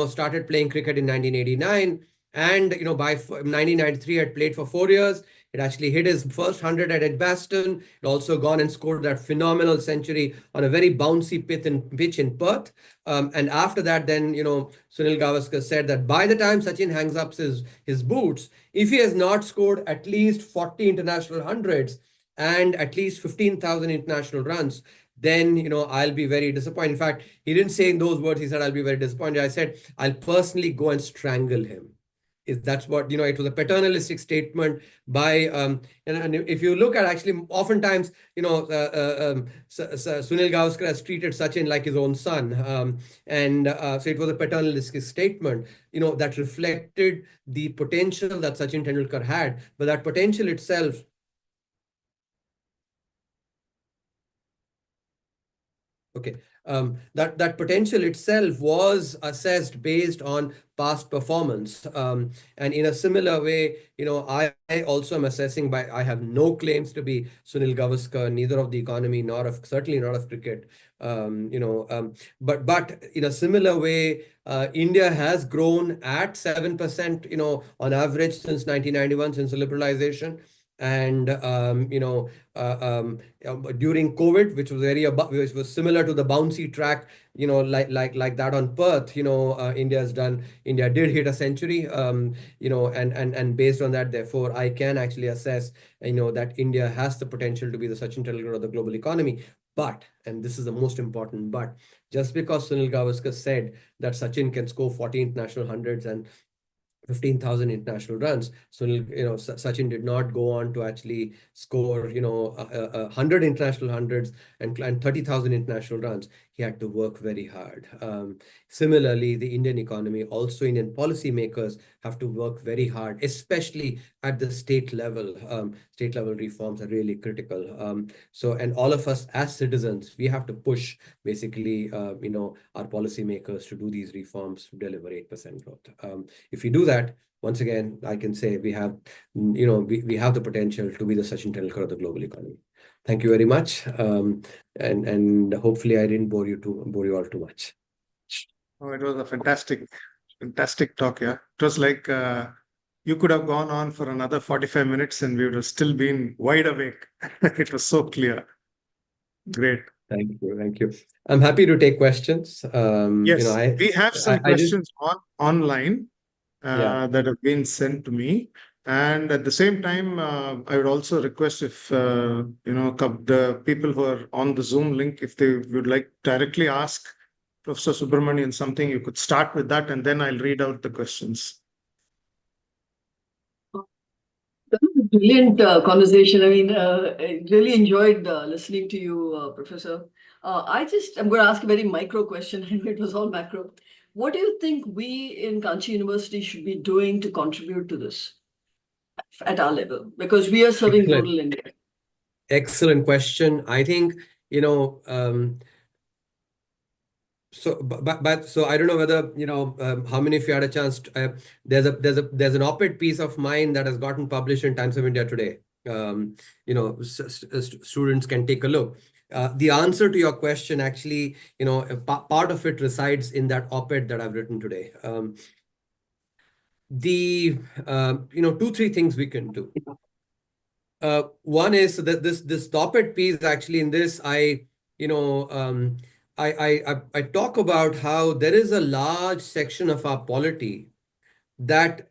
started playing cricket in 1989, and by 1993 had played for 4 years. It actually hit his first 100 at Edgbaston. It also gone and scored that phenomenal century on a very bouncy pitch in Perth. And after that, then, Sunil Gavaskar said that by the time Sachin hangs up his boots, if he has not scored at least 40 international hundreds and at least 15,000 international runs, then, I'll be very disappointed. In fact, he didn't say in those words, he said, I'll be very disappointed. I said, I'll personally go and strangle him. That's what, it was a paternalistic statement by, and if you look at actually, oftentimes, Sunil Gavaskar has treated Sachin like his own son. So it was a paternalistic statement, that reflected the potential that Sachin Tendulkar had, but that potential itself, okay. That potential itself was assessed based on past performance. And in a similar way, I also am assessing I have no claims to be Sunil Gavaskar, neither of the economy, certainly not of cricket. But in a similar way, India has grown at 7%, on average since 1991, since the liberalization. And during COVID, which was similar to the bouncy track, like that on Perth, India did hit a century, and based on that, therefore, I can actually assess, that India has the potential to be the Sachin Tendulkar of the global economy. But, and this is the most important but, just because Sunil Gavaskar said that Sachin can score 40 international hundreds and 15,000 international runs. So, Sachin did not go on to actually score, 100 international hundreds and 30,000 international runs. He had to work very hard. Similarly, the Indian economy, also Indian policymakers have to work very hard, especially at the state level. State level reforms are really critical. And all of us as citizens, we have to push basically, our policymakers to do these reforms to deliver 8% growth. If we do that, once again, I can say we have, we have the potential to be the Sachin Tendulkar of the global economy. Thank you very much, and hopefully I didn't bore you all too much. Oh, it was a fantastic talk. Yeah, it was like you could have gone on for another 45 minutes, and we would have still been wide awake. It was so clear. Great. Thank you. I'm happy to take questions. Yes, we have some I just questions online yeah. that have been sent to me. And at the same time, I would also request if, the people who are on the Zoom link, if they would like directly ask Professor Subramanian something, you could start with that and then I'll read out the questions. That was a brilliant conversation. I mean, I really enjoyed listening to you, Professor. I'm going to ask a very micro question, and it was all macro. What do you think we in Kanchi University should be doing to contribute to this at our level? Because we are serving Excellent. rural India. Excellent question. I think, so I don't know whether how many of you had a chance to, there's an op-ed piece of mine that has gotten published in Times of India today. Students can take a look. The answer to your question, actually, part of it resides in that op-ed that I've written today. Two, three things we can do. One is that this op-ed piece, actually, in this, I talk about how there is a large section of our polity that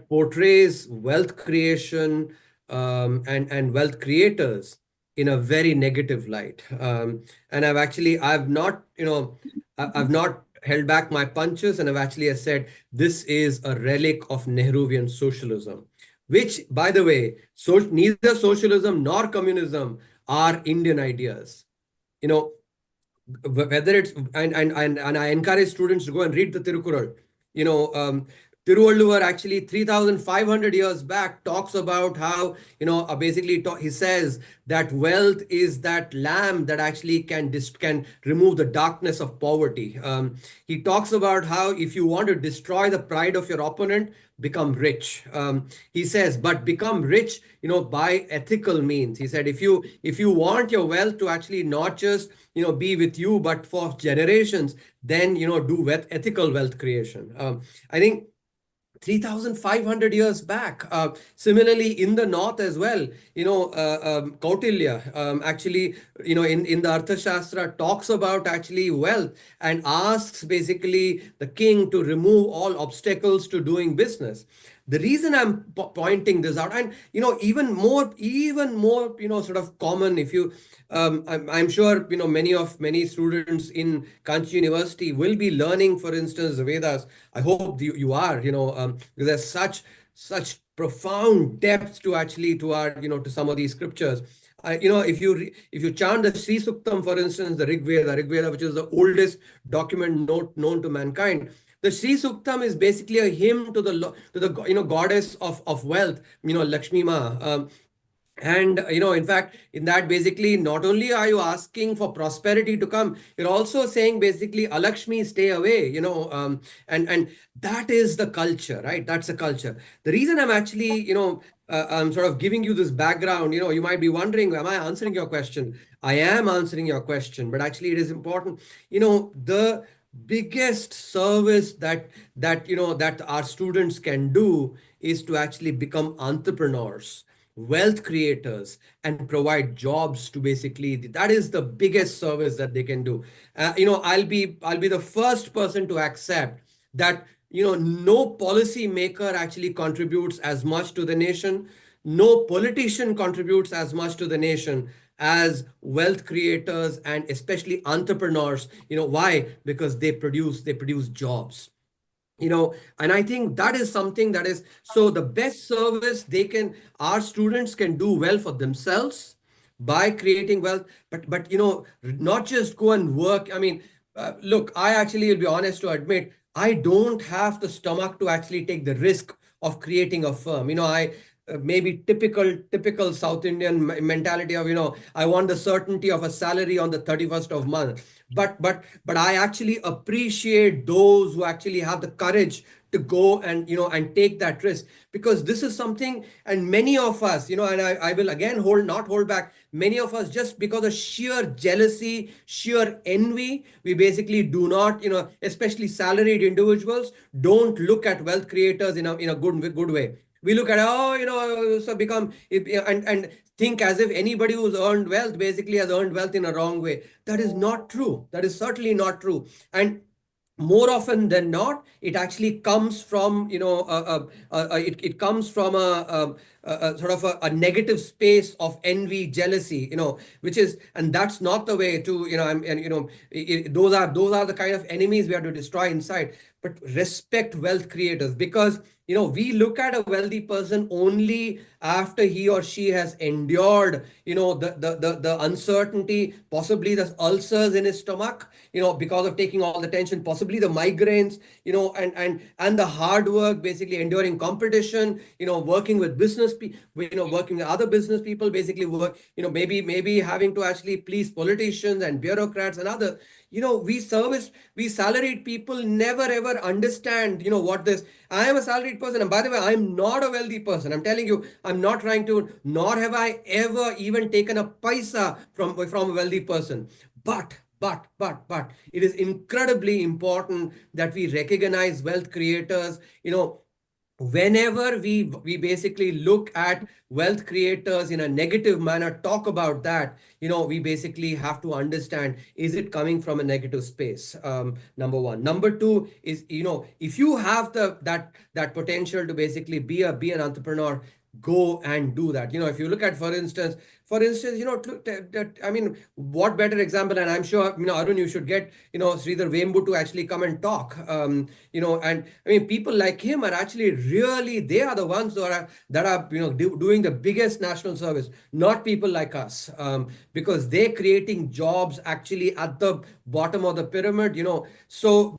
portrays wealth creation and wealth creators in a very negative light. And I've not held back my punches, and I've actually said this is a relic of Nehruvian socialism, which, by the way, neither socialism nor communism are Indian ideas. Whether it's and I encourage students to go and read the Tirukural. Tiruvalluvar actually 3,500 years back talks about how basically he says that wealth is that lamp that actually can remove the darkness of poverty. He talks about how if you want to destroy the pride of your opponent, become rich. He says, but become rich, by ethical means. He said, if you want your wealth to actually not just be with you, but for generations, then do ethical wealth creation. I think 3,500 years back. Similarly, in the north as well, Kautilya actually, in the Arthashastra talks about actually wealth and asks basically the king to remove all obstacles to doing business. The reason I'm pointing this out, and even more, sort of common. If you, I'm sure many students in Kanchi University will be learning, for instance, the Vedas. I hope you are, because there's such profound depth to actually to our to some of these scriptures. If you chant the Sri Suktam, for instance, the Rig Veda, which is the oldest document known to mankind. The Sri Suktam is basically a hymn to the goddess of wealth, Lakshmi Ma. And in fact, in that, basically, not only are you asking for prosperity to come, you're also saying basically, Alakshmi, stay away. And that is the culture, right? That's the culture. The reason I'm actually I'm sort of giving you this background. You might be wondering, am I answering your question? I am answering your question, but actually, it is important. The biggest service that our students can do is to actually become entrepreneurs, wealth creators, and provide jobs to basically, that is the biggest service that they can do. I'll be the first person to accept that no policy maker actually contributes as much to the nation, no politician contributes as much to the nation as wealth creators and especially entrepreneurs. Why? Because they produce jobs. And I think that is something that is, so the best service our students can do well for themselves by creating wealth, but not just go and work. I mean, look, I actually will be honest to admit, I don't have the stomach to actually take the risk of creating a firm. I maybe typical South Indian mentality of, I want the certainty of a salary on the 31st of month. But I actually appreciate those who actually have the courage to go and and take that risk, because this is something, and many of us, and I will again not hold back, many of us, just because of sheer jealousy, sheer envy, we basically do not, especially salaried individuals, don't look at wealth creators in a good way. We look at, oh, so become, and think as if anybody who's earned wealth basically has earned wealth in a wrong way. That is not true. That is certainly not true. And more often than not, it actually comes from, it comes from a sort of a negative space of envy, jealousy, which is, and that's not the way to, and those are the kind of enemies we have to destroy inside. But respect wealth creators, because we look at a wealthy person only after he or she has endured, the uncertainty, possibly the ulcers in his stomach, because of taking all the tension, possibly the migraines, and the hard work, basically enduring competition, working with working with other business people, basically work, maybe having to actually please politicians and bureaucrats and others. We salaried people never ever understand, what this. I am a salaried person, and by the way, I'm not a wealthy person. I'm telling you, I'm not trying to, nor have I ever even taken a paisa from a wealthy person. But it is incredibly important that we recognize wealth creators. Whenever we basically look at wealth creators in a negative manner, talk about that, we basically have to understand, is it coming from a negative space? Number one. Number two is, if you have that potential to basically be an entrepreneur, go and do that. If you look at, for instance, I mean, what better example? And I'm sure, Arun, you should get, Sridhar Vembu to actually come and talk. And I mean, people like him are actually really, they are the ones that are doing the biggest national service, not people like us, because they're creating jobs actually at the bottom of the pyramid. So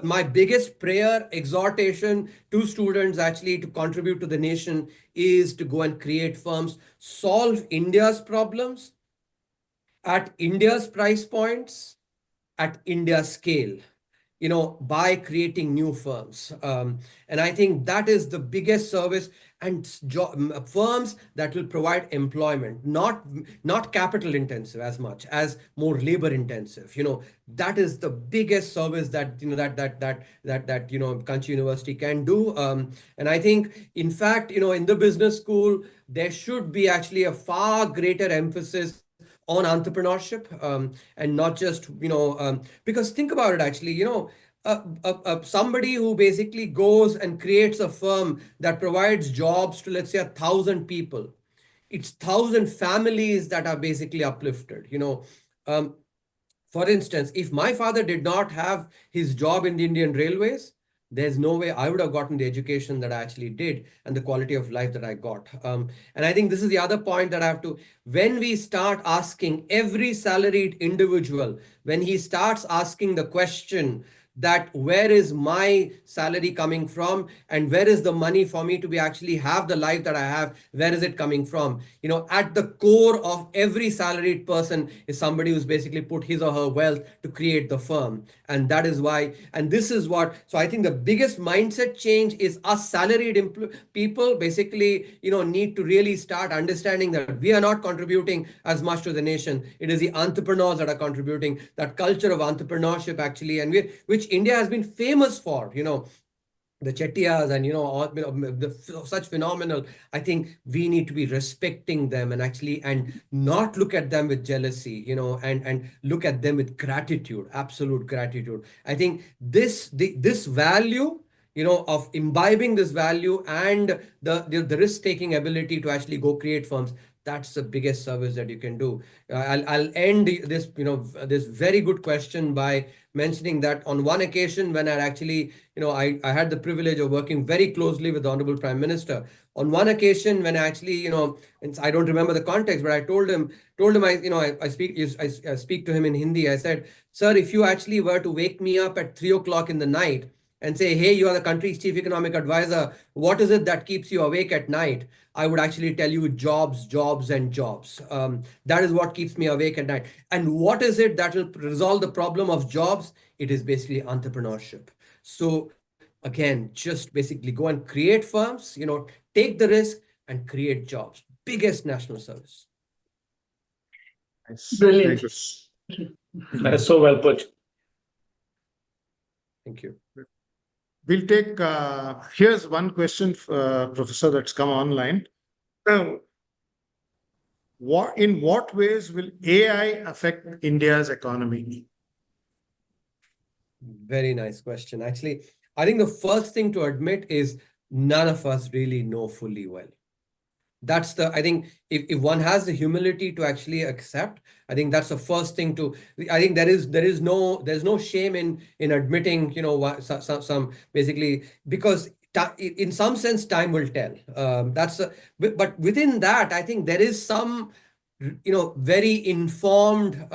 my biggest prayer, exhortation to students actually to contribute to the nation is to go and create firms, solve India's problems at India's price points, at India's scale, by creating new firms. And I think that is the biggest service, and firms that will provide employment, not capital intensive as much as more labor intensive. That is the biggest service that Kanchi University can do. And I think, in fact, in the business school, there should be actually a far greater emphasis on entrepreneurship, and not just, because think about it, actually, somebody who basically goes and creates a firm that provides jobs to, let's say, 1,000 people, it's 1,000 families that are basically uplifted. Um, for instance, if my father did not have his job in the Indian Railways, there's no way I would have gotten the education that I actually did and the quality of life that I got. And I think this is the other point that I have to, when we start asking every salaried individual, when he starts asking the question that where is my salary coming from, and where is the money for me to be actually have the life that I have, where is it coming from? At the core of every salaried person is somebody who's basically put his or her wealth to create the firm. And that is why, and this is what, so I think the biggest mindset change is us salaried people basically, need to really start understanding that we are not contributing as much to the nation. It is the entrepreneurs that are contributing, that culture of entrepreneurship actually, and which India has been famous for, the Chettias and, such phenomenal. I think we need to be respecting them, and actually, and not look at them with jealousy, and look at them with gratitude, absolute gratitude. I think this value, of imbibing this value, and the risk-taking ability to actually go create firms, That's the biggest service that you can do. I'll end this, this very good question by mentioning that on one occasion when I actually, I had the privilege of working very closely with the Honorable Prime Minister. On one occasion when I actually, and I don't remember the context, but I told him, I speak to him in Hindi. I said, sir, if you actually were to wake me up at 3 o'clock in the night and say, hey, you are the country's chief economic advisor, what is it that keeps you awake at night? I would actually tell you jobs, jobs, and jobs. That is what keeps me awake at night. And what is it that will resolve the problem of jobs? It is basically entrepreneurship. So again, just basically go and create firms, take the risk and create jobs. Biggest national service. Nice. Brilliant. That is so well put. Thank you. We'll take, here's one question, Professor, that's come online. In what ways will AI affect India's economy? Very nice question. Actually, I think the first thing to admit is none of us really know fully well. That's I think if one has the humility to actually accept, I think that's the first thing I think there's no shame in admitting, some basically, because in some sense time will tell. But within that, I think there is some, very informed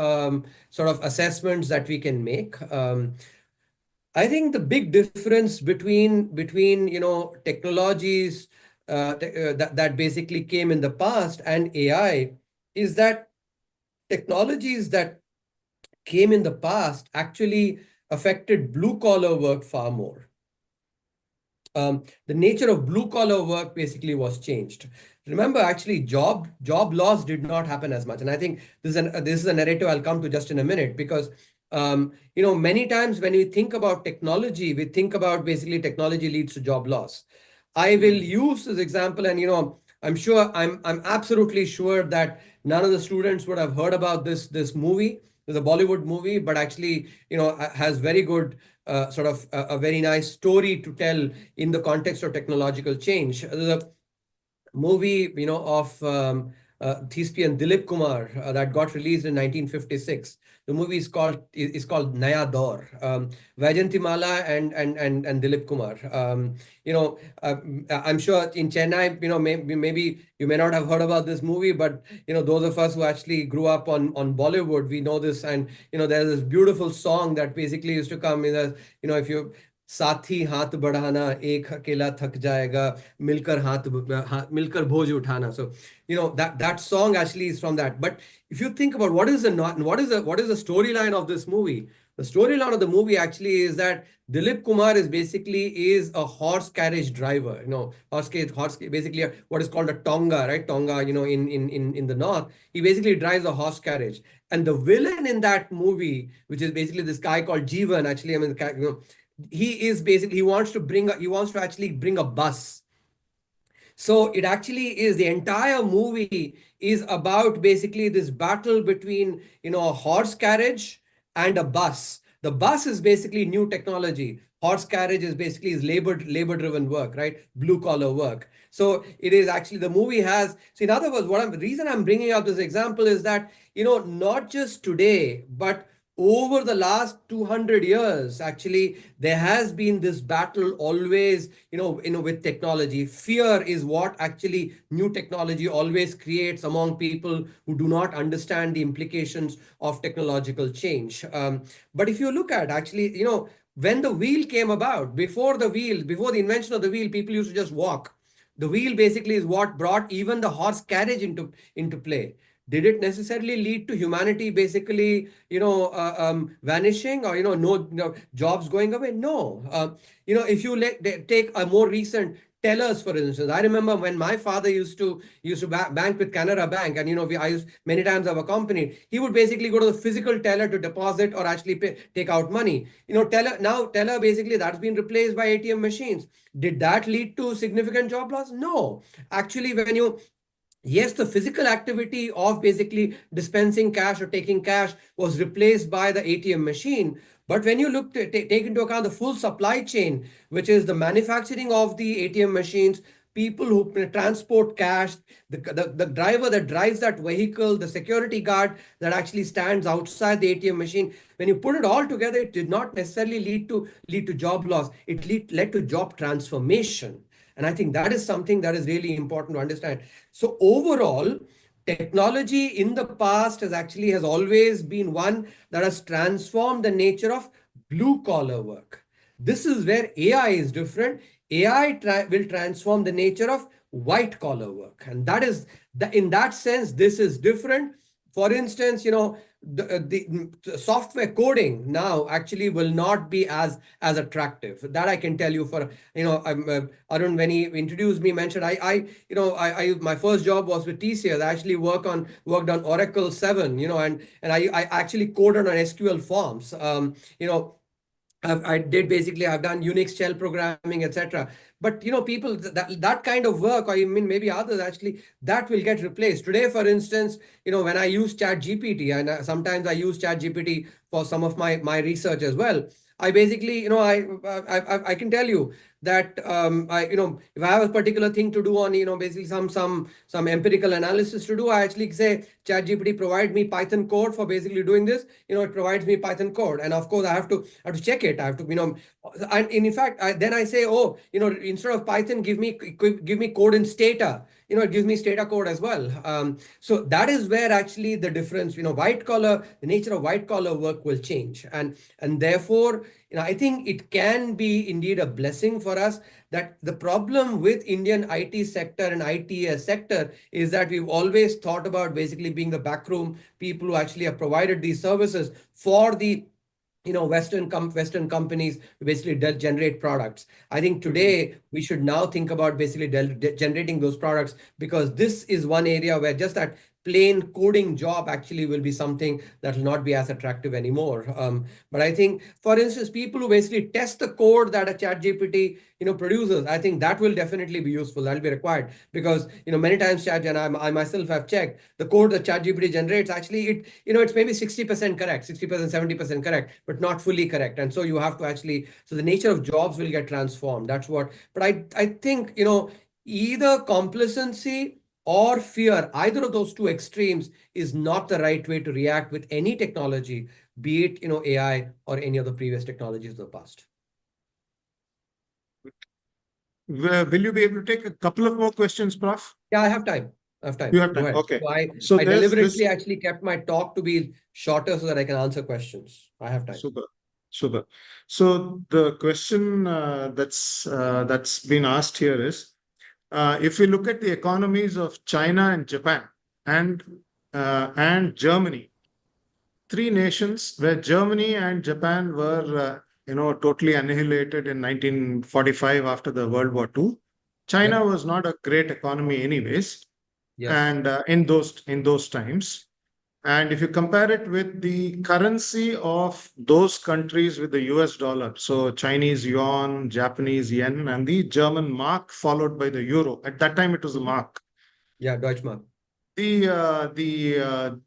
sort of assessments that we can make. I think the big difference between technologies that basically came in the past and AI is that technologies that came in the past actually affected blue-collar work far more. The nature of blue-collar work basically was changed. Remember, actually, job loss did not happen as much. And I think this is a narrative I'll come to just in a minute, because many times when we think about technology, we think about basically technology leads to job loss. I will use this example, and I'm absolutely sure that none of the students would have heard about this movie. It's a Bollywood movie, but actually, has very good sort of a very nice story to tell in the context of technological change. The movie, of thespian Dilip Kumar that got released in 1956. The movie is called Naya Daur. Vaijayantimala and Dilip Kumar. I'm sure in Chennai, maybe you may not have heard about this movie, but those of us who actually grew up on Bollywood, we know this. And there's this beautiful song that basically used to come in a, if you साथी हाथ बढ़ाना एक अकेला थक जाएगा मिलकर बोझ उठाना. So that song actually is from that. But if you think about what is the storyline of this movie, the storyline of the movie actually is that Dilip Kumar is a horse carriage driver. Horse basically what is called a tonga, right? Tonga, in the north, he basically drives a horse carriage. And the villain in that movie, which is basically this guy called Jeevan, actually, he wants to actually bring a bus. So it actually is, the entire movie is about basically this battle between, a horse carriage and a bus. The bus is basically new technology. Horse carriage is basically labor-driven work, right? Blue-collar work. So it is actually, the movie has, so in other words, the reason I'm bringing up this example is that, not just today, but over the last 200 years, actually, there has been this battle always, with technology. Fear is what actually new technology always creates among people who do not understand the implications of technological change. But if you look at actually, when the wheel came about, before the invention of the wheel, people used to just walk. The wheel basically is what brought even the horse carriage into play. Did it necessarily lead to humanity basically, vanishing or, no jobs going away? No. If you take a more recent tellers, for instance, I remember when my father used to bank with Canara Bank, and I used many times I've accompanied. He would basically go to the physical teller to deposit or actually take out money. Teller basically that's been replaced by ATM machines. Did that lead to significant job loss? No. Actually, yes, the physical activity of basically dispensing cash or taking cash was replaced by the ATM machine. But when you look to take into account the full supply chain, which is the manufacturing of the ATM machines, people who transport cash, the driver that drives that vehicle, the security guard that actually stands outside the ATM machine. When you put it all together, it did not necessarily lead to job loss. It led to job transformation. And I think that is something that is really important to understand. So overall, technology in the past has always been one that has transformed the nature of blue collar work. This is where AI is different. AI will transform the nature of white collar work, and that is in that sense this is different. For instance, the software coding now actually will not be as attractive. That I can tell you. For Arun, when he introduced me, mentioned I my first job was with TCS. I actually worked on Oracle 7, and I actually coded on SQL forms. I've done Unix shell programming, etc. But people, that kind of work, or I mean maybe others actually, that will get replaced. Today, for instance, when I use ChatGPT, and sometimes I use ChatGPT for some of my research as well. I basically, I can tell you that if I have a particular thing to do on basically some empirical analysis to do, I actually say ChatGPT provide me Python code for basically doing this. It provides me Python code, and of course I have to check it. I have to and in fact then I say, oh, instead of Python, give me code in Stata. It gives me Stata code as well. So that is where actually the difference, the nature of white collar work will change, and therefore I think it can be indeed a blessing for us. That the problem with Indian IT sector and ITS sector is that we've always thought about basically being the backroom people who actually have provided these services for the Western companies to basically generate products. I think today we should now think about basically generating those products, because this is one area where just that plain coding job actually will be something that will not be as attractive anymore. But I think, for instance, people who basically test the code that a ChatGPT produces, I think that will definitely be useful. That will be required, because many times I myself have checked the code that ChatGPT generates. Actually, it's maybe 60% correct, 60%, 70% correct, but not fully correct. And so you have to actually, so the nature of jobs will get transformed. That's what. But I think either complacency or fear, either of those two extremes is not the right way to react with any technology, be it AI or any of the previous technologies of the past. Will you be able to take a couple of more questions, Prof? Yeah, I have time. You have Go time. ahead. Okay. So I deliberately actually kept my talk to be shorter so that I can answer questions. I have time. Super. So the question that's been asked here is, if we look at the economies of China and Japan and Germany, three nations where Germany and Japan were totally annihilated in 1945 after the World War II. China was not a great economy anyways. Yes. And in those times, and if you compare it with the currency of those countries with the US dollar, so Chinese yuan, Japanese yen, and the German mark, followed by the euro. At that time, it was the mark. Yeah, Deutschmark. The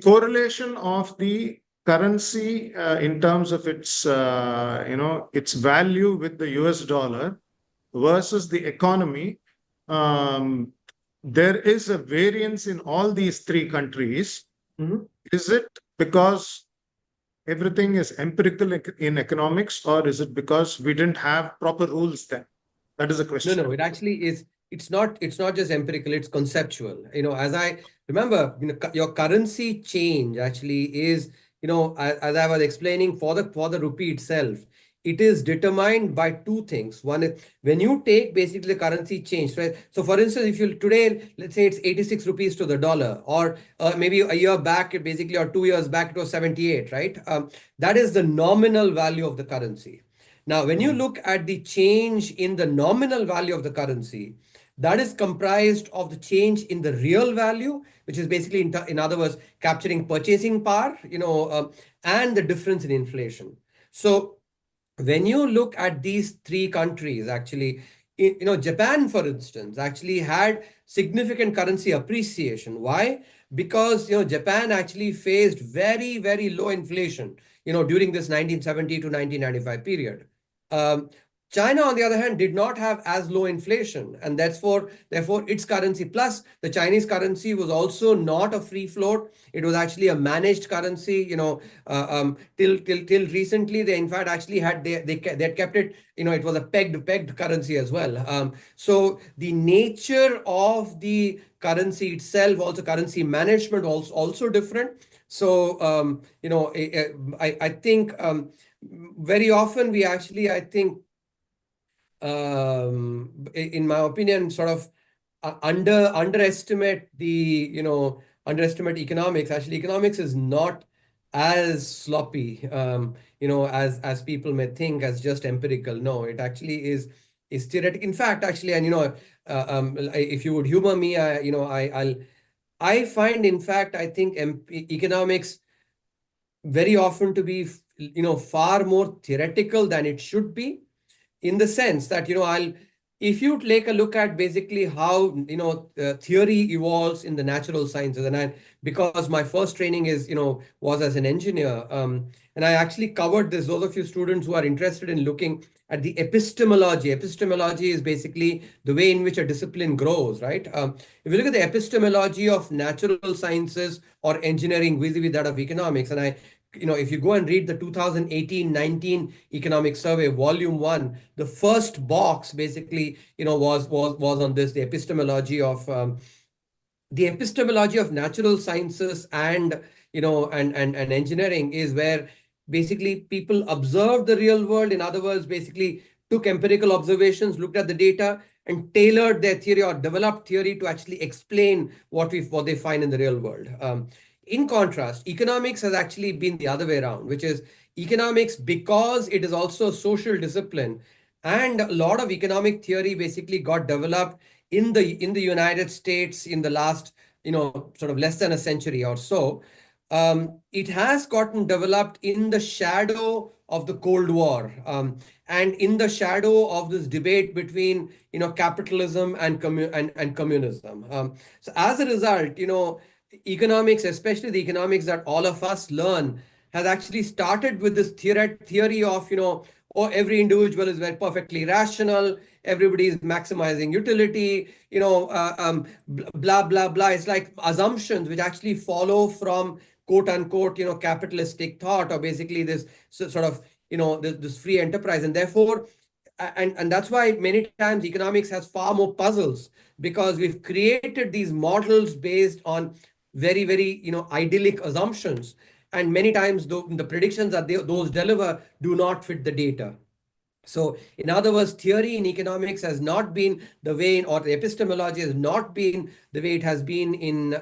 correlation of the currency in terms of its its value with the US dollar versus the economy, there is a variance in all these three countries. Mm-hmm. Is it because everything is empirical in economics, or is it because we didn't have proper rules then? That is the question. No, it actually is. It's not just empirical, it's conceptual. As I remember, your currency change actually is, as I was explaining, for the rupee itself, it is determined by two things. One is when you take basically the currency change, right? So for instance, if you today, let's say it's 86 rupees to the dollar, or maybe a year back, basically, or 2 years back, it was 78, right? That is the nominal value of the currency. Now, when you look at the change in the nominal value of the currency, that is comprised of the change in the real value, which is basically, in other words, capturing purchasing power, and the difference in inflation. So when you look at these three countries, actually, Japan, for instance, actually had significant currency appreciation. Why? Because, Japan actually faced very, very low inflation, during this 1970 to 1995 period. China, on the other hand, did not have as low inflation, and therefore its currency, plus the Chinese currency, was also not a free float. It was actually a managed currency. Till recently, they in fact actually had they kept it. It was a pegged currency as well. So the nature of the currency itself, also currency management, also different. So I think very often we actually, I think, in my opinion, sort of underestimate economics. Actually, economics is not as sloppy, as people may think, as just empirical. No, it actually is theoretical. In fact, actually, and if you would humor me, I find, in fact, I think economics very often to be far more theoretical than it should be, in the sense that if you take a look at basically how theory evolves in the natural sciences, and because my first training was as an engineer, and I actually covered this. Those of you students who are interested in looking at the epistemology is basically the way in which a discipline grows, right? If you look at the epistemology of natural sciences or engineering vis-a-vis that of economics, and if you go and read the 2018-19 economic survey, volume 1, the first box basically, was on this, the epistemology of natural sciences and engineering, is where basically people observed the real world. In other words, basically took empirical observations, looked at the data, and tailored their theory or developed theory to actually explain what they find in the real world. In contrast, economics has actually been the other way around, which is economics, because it is also a social discipline, and a lot of economic theory basically got developed in the United States in the last sort of less than a century or so. It has gotten developed in the shadow of the Cold War, and in the shadow of this debate between capitalism and communism. So as a result, economics, especially the economics that all of us learn, has actually started with this theory of every individual is very perfectly rational, everybody is maximizing utility, blah blah blah. It's like assumptions which actually follow from quote unquote capitalistic thought, or basically this sort of this free enterprise. And therefore, and that's why many times economics has far more puzzles, because we've created these models based on very, very idyllic assumptions, and many times the predictions that those deliver do not fit the data. So in other words, theory in economics has not been the way, or the epistemology has not been the way it has been in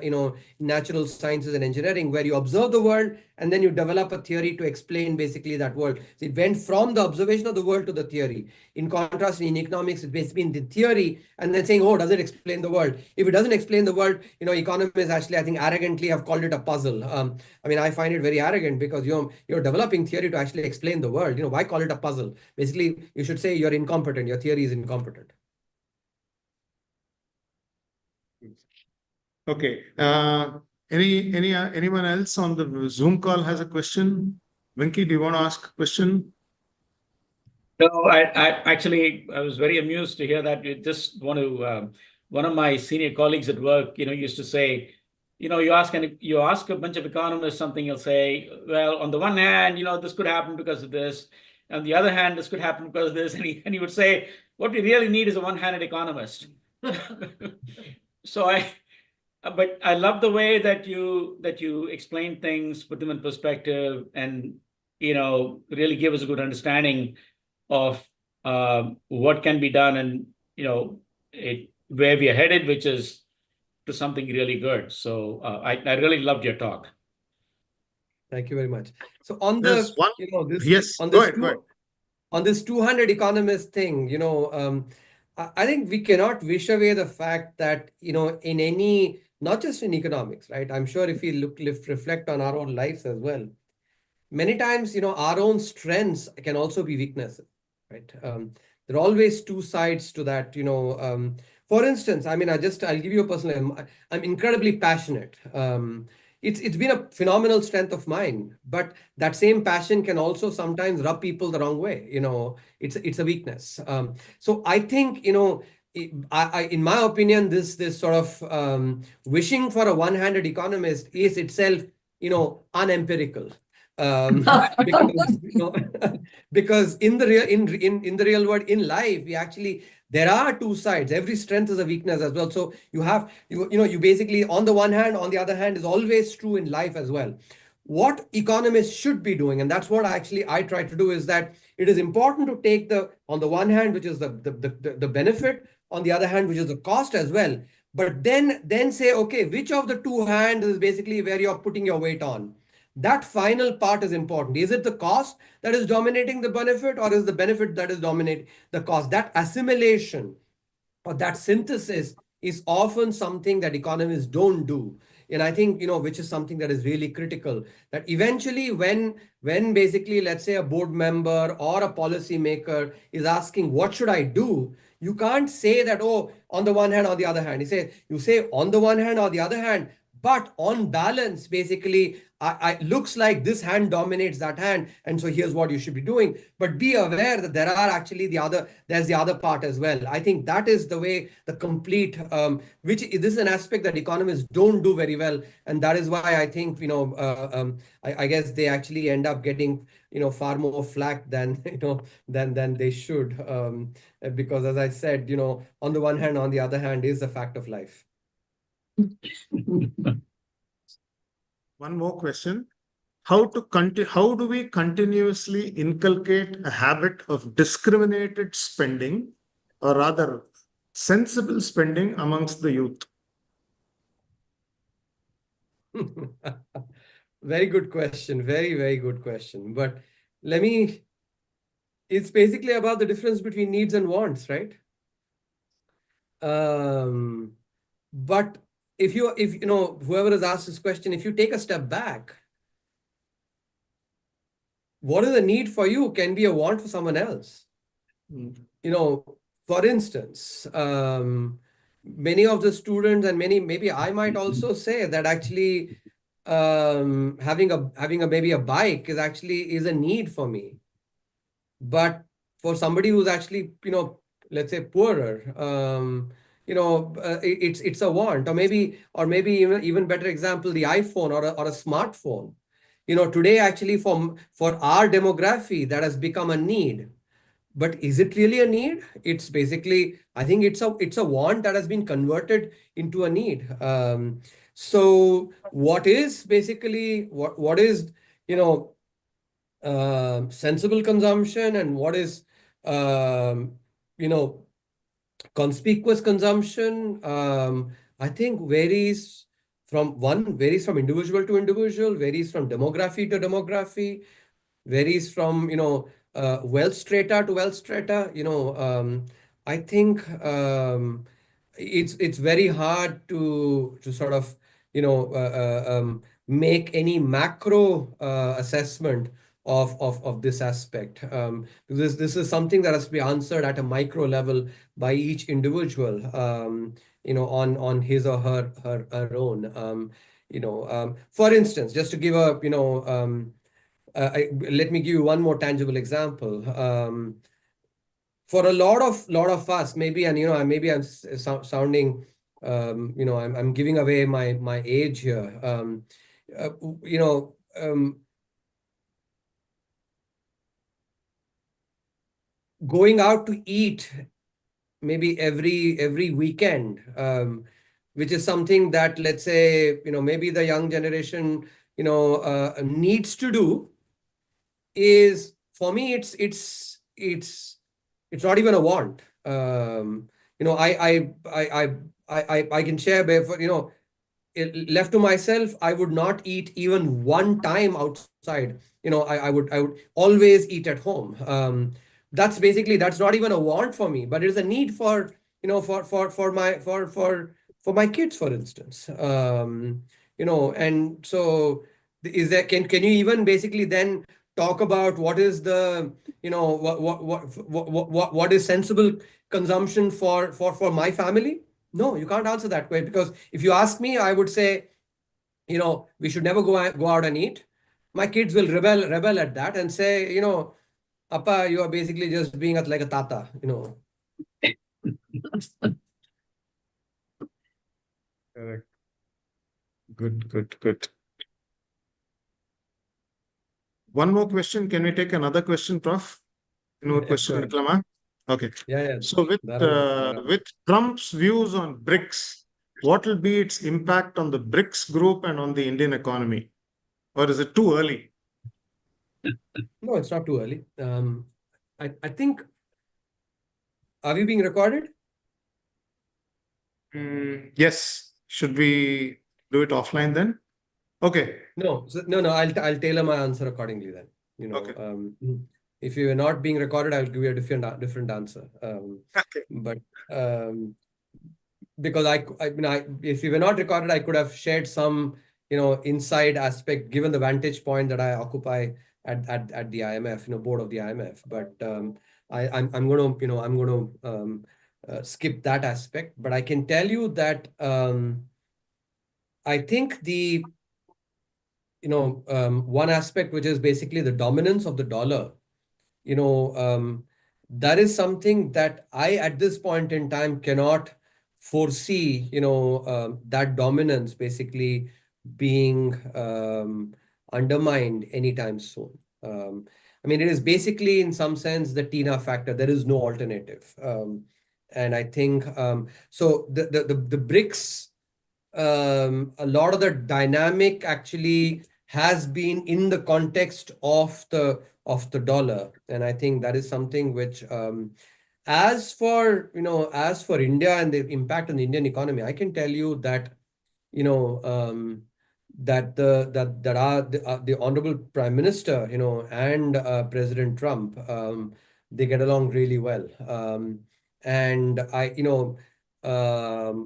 natural sciences and engineering, where you observe the world and then you develop a theory to explain basically that world. So it went from the observation of the world to the theory. In contrast, in economics, it's basically been the theory and then saying, oh, does it explain the world? If it doesn't explain the world, economists actually, I think, arrogantly have called it a puzzle. I mean, I find it very arrogant, because you're developing theory to actually explain the world. Why call it a puzzle? Basically, you should say you're incompetent. Your theory is incompetent. Okay. Anyone else on the Zoom call has a question? Venki, do you want to ask a question? No, I was very amused to hear that. You just want to, one of my senior colleagues at work, used to say, you ask a bunch of economists something, he'll say, well, on the one hand, this could happen because of this. On the other hand, this could happen because of this. And he would say, what we really need is a one-handed economist. But I love the way that you explain things, put them in perspective, and really give us a good understanding of what can be done, and where we are headed, which is to something really good. So I really loved your talk. Thank you very much. So on There's the one. this Yes, on go this ahead, go ahead. on this 200 economist thing, I think we cannot wish away the fact that in any, not just in economics, right? I'm sure if we reflect on our own lives as well, many times our own strengths can also be weaknesses, right? There are always two sides to that. For instance, I mean, I'll give you a personal. I'm incredibly passionate. it's been a phenomenal strength of mine, but that same passion can also sometimes rub people the wrong way. It's a weakness. So I think, in my opinion, this sort of wishing for a one-handed economist is itself, unempirical. Because because in the real in the real world, in life, there are two sides. Every strength is a weakness as well. So you basically, on the one hand, on the other hand, is always true in life as well. What economists should be doing, and that's what I try to do, is that it is important to take on the one hand, which is the benefit, on the other hand, which is the cost as well. But then say, okay, which of the two hands is basically where you're putting your weight on? That final part is important. Is it the cost that is dominating the benefit, or is the benefit that is dominating the cost? That assimilation or that synthesis is often something that economists don't do. And I think, which is something that is really critical, that eventually when basically, let's say, a board member or a policy maker is asking, what should I do? You can't say that, oh, on the one hand, on the other hand. You say on the one hand or the other hand, but on balance, basically, I looks like this hand dominates that hand, and so here's what you should be doing. But be aware that there's the other part as well. I think that is the way the complete, which this is an aspect that economists don't do very well, and that is why I think, I guess they actually end up getting, far more flack than than they should, because, as I said, on the one hand, on the other hand, is a fact of life. One more question. How do we continuously inculcate a habit of discriminated spending, or rather sensible spending, amongst the youth? Very good question. Very, very good question. But it's basically about the difference between needs and wants, right? But if whoever has asked this question, if you take a step back, what is a need for you can be a want for someone else. For instance, many of the students, and maybe I might also say that actually having a maybe a bike is a need for me. But for somebody who's actually, let's say, poorer, it's a want. Or maybe even better example, the iPhone or a smartphone. Today, actually, for our demography, that has become a need. But is it really a need? It's basically, I think it's a want that has been converted into a need. So what is basically what is sensible consumption, and what is conspicuous consumption, I think varies from individual to individual, varies from demography to demography, varies from wealth strata to wealth strata. I think it's very hard to sort of make any macro assessment of this aspect, because this is something that has to be answered at a micro level by each individual, on his or her own. For instance, just to give let me give you one more tangible example. For a lot of us, maybe, and maybe I'm sounding, I'm giving away my age here. Going out to eat maybe every weekend, which is something that, let's say, maybe the young generation, needs to do, is, for me, it's not even a want. I can share, left to myself, I would not eat even one time outside. I would always eat at home. That's not even a want for me, but it is a need for my kids, for instance. And so can you even basically then talk about what is the what is sensible consumption for my family? No, you can't answer that way, because if you ask me, I would say, we should never go out and eat, my kids will rebel at that and say, Appa, you are basically just being like a tata, Correct. Good. One more question. Can we take another question, Prof? No Go question, ahead. Viklama? Okay. Yeah. So with Trump's views on BRICS, what will be its impact on the BRICS group and on the Indian economy? Or is it too early? No, it's not too early. I think, are we being recorded? Yes. Should we do it offline then? Okay. No, I'll tailor my answer accordingly then. Okay. If you are not being recorded, I'll give you a different answer. Okay. But because if you were not recorded, I could have shared some, inside aspect given the vantage point that I occupy at the IMF, board of the IMF. But I'm going to skip that aspect. But I can tell you that I think one aspect which is basically the dominance of the dollar, that is something that I, at this point in time, cannot foresee, that dominance basically being undermined anytime soon. It is basically, in some sense, the TINA factor. There is no alternative. And I think, so the BRICS, a lot of the dynamic actually has been in the context of the dollar, and I think that is something which, as for India and the impact on the Indian economy, I can tell you that the Honorable Prime Minister, and President Trump, they get along really well, and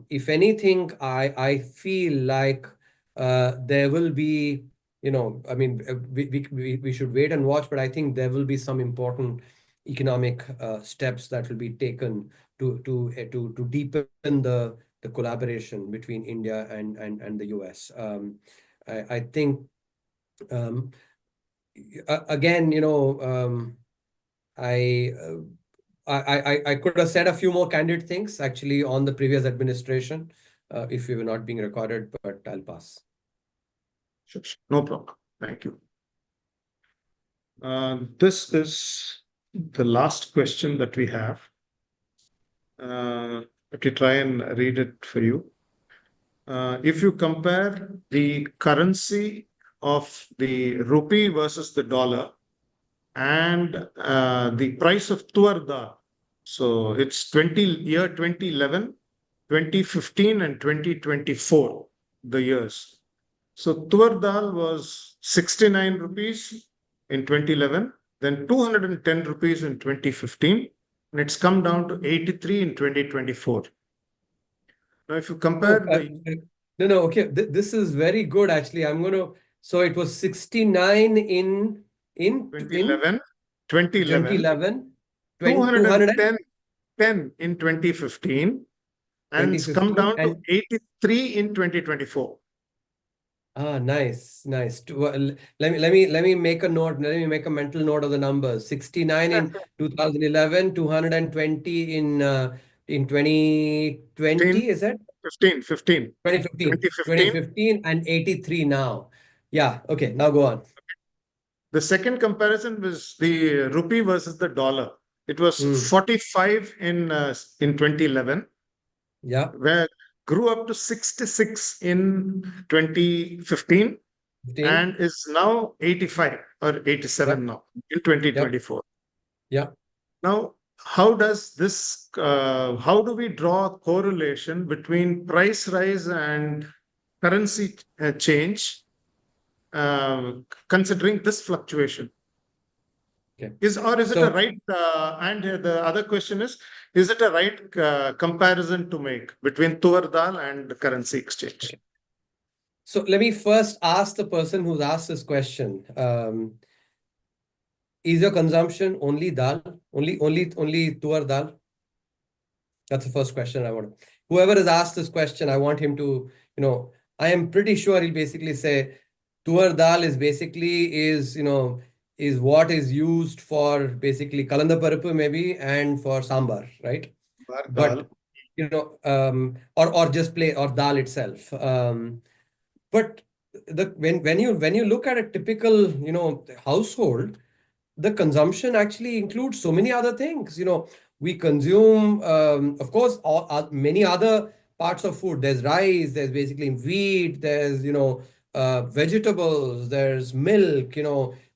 if anything, I feel like there will be, we should wait and watch, but I think there will be some important economic steps that will be taken to deepen the collaboration between India and the US. I think, again, I could have said a few more candid things actually on the previous administration if we were not being recorded, but I'll pass. Sure. No problem. Thank you. This is the last question that we have. Let me try and read it for you. If you compare the currency of the rupee versus the dollar and the price of tuar dal, so it's 2011, 2015, and 2024, the years. So tuar dal was 69 rupees in 2011, then 210 rupees in 2015, and it's come down to 83 in 2024. Now, if you compare Okay. This is very good, actually. So it was 69 in 2011, 210 in 2015, and it's come down to 83 in 2024. Nice. Let me make a note. Let me make a mental note of the numbers. 69 in 2011, 220 in 2020, is it? 2015, and 83 now. Yeah. Okay. Now go on. The second comparison was the rupee versus the dollar. It was 45 in 2011. Yeah. Where grew up to 66 in 2015 and is now 85 or 87 now in 2024. Yeah. Now, how do we draw a correlation between price rise and currency change, considering this fluctuation? Okay. Is it a right? And the other question is it a right comparison to make between tuar dal and the currency exchange? Okay. So let me first ask the person who's asked this question. Is your consumption only dal? Only tuar dal? That's the first question I want. Whoever has asked this question, I want him to, I am pretty sure he'll basically say tuar dal is basically is what is used for basically kalanda parapu maybe and for sambar, right? Dal. But or just play or dal itself. But when you look at a typical household, the consumption actually includes so many other things. We consume, of course, many other parts of food. There's rice, there's basically wheat, there's vegetables, there's milk,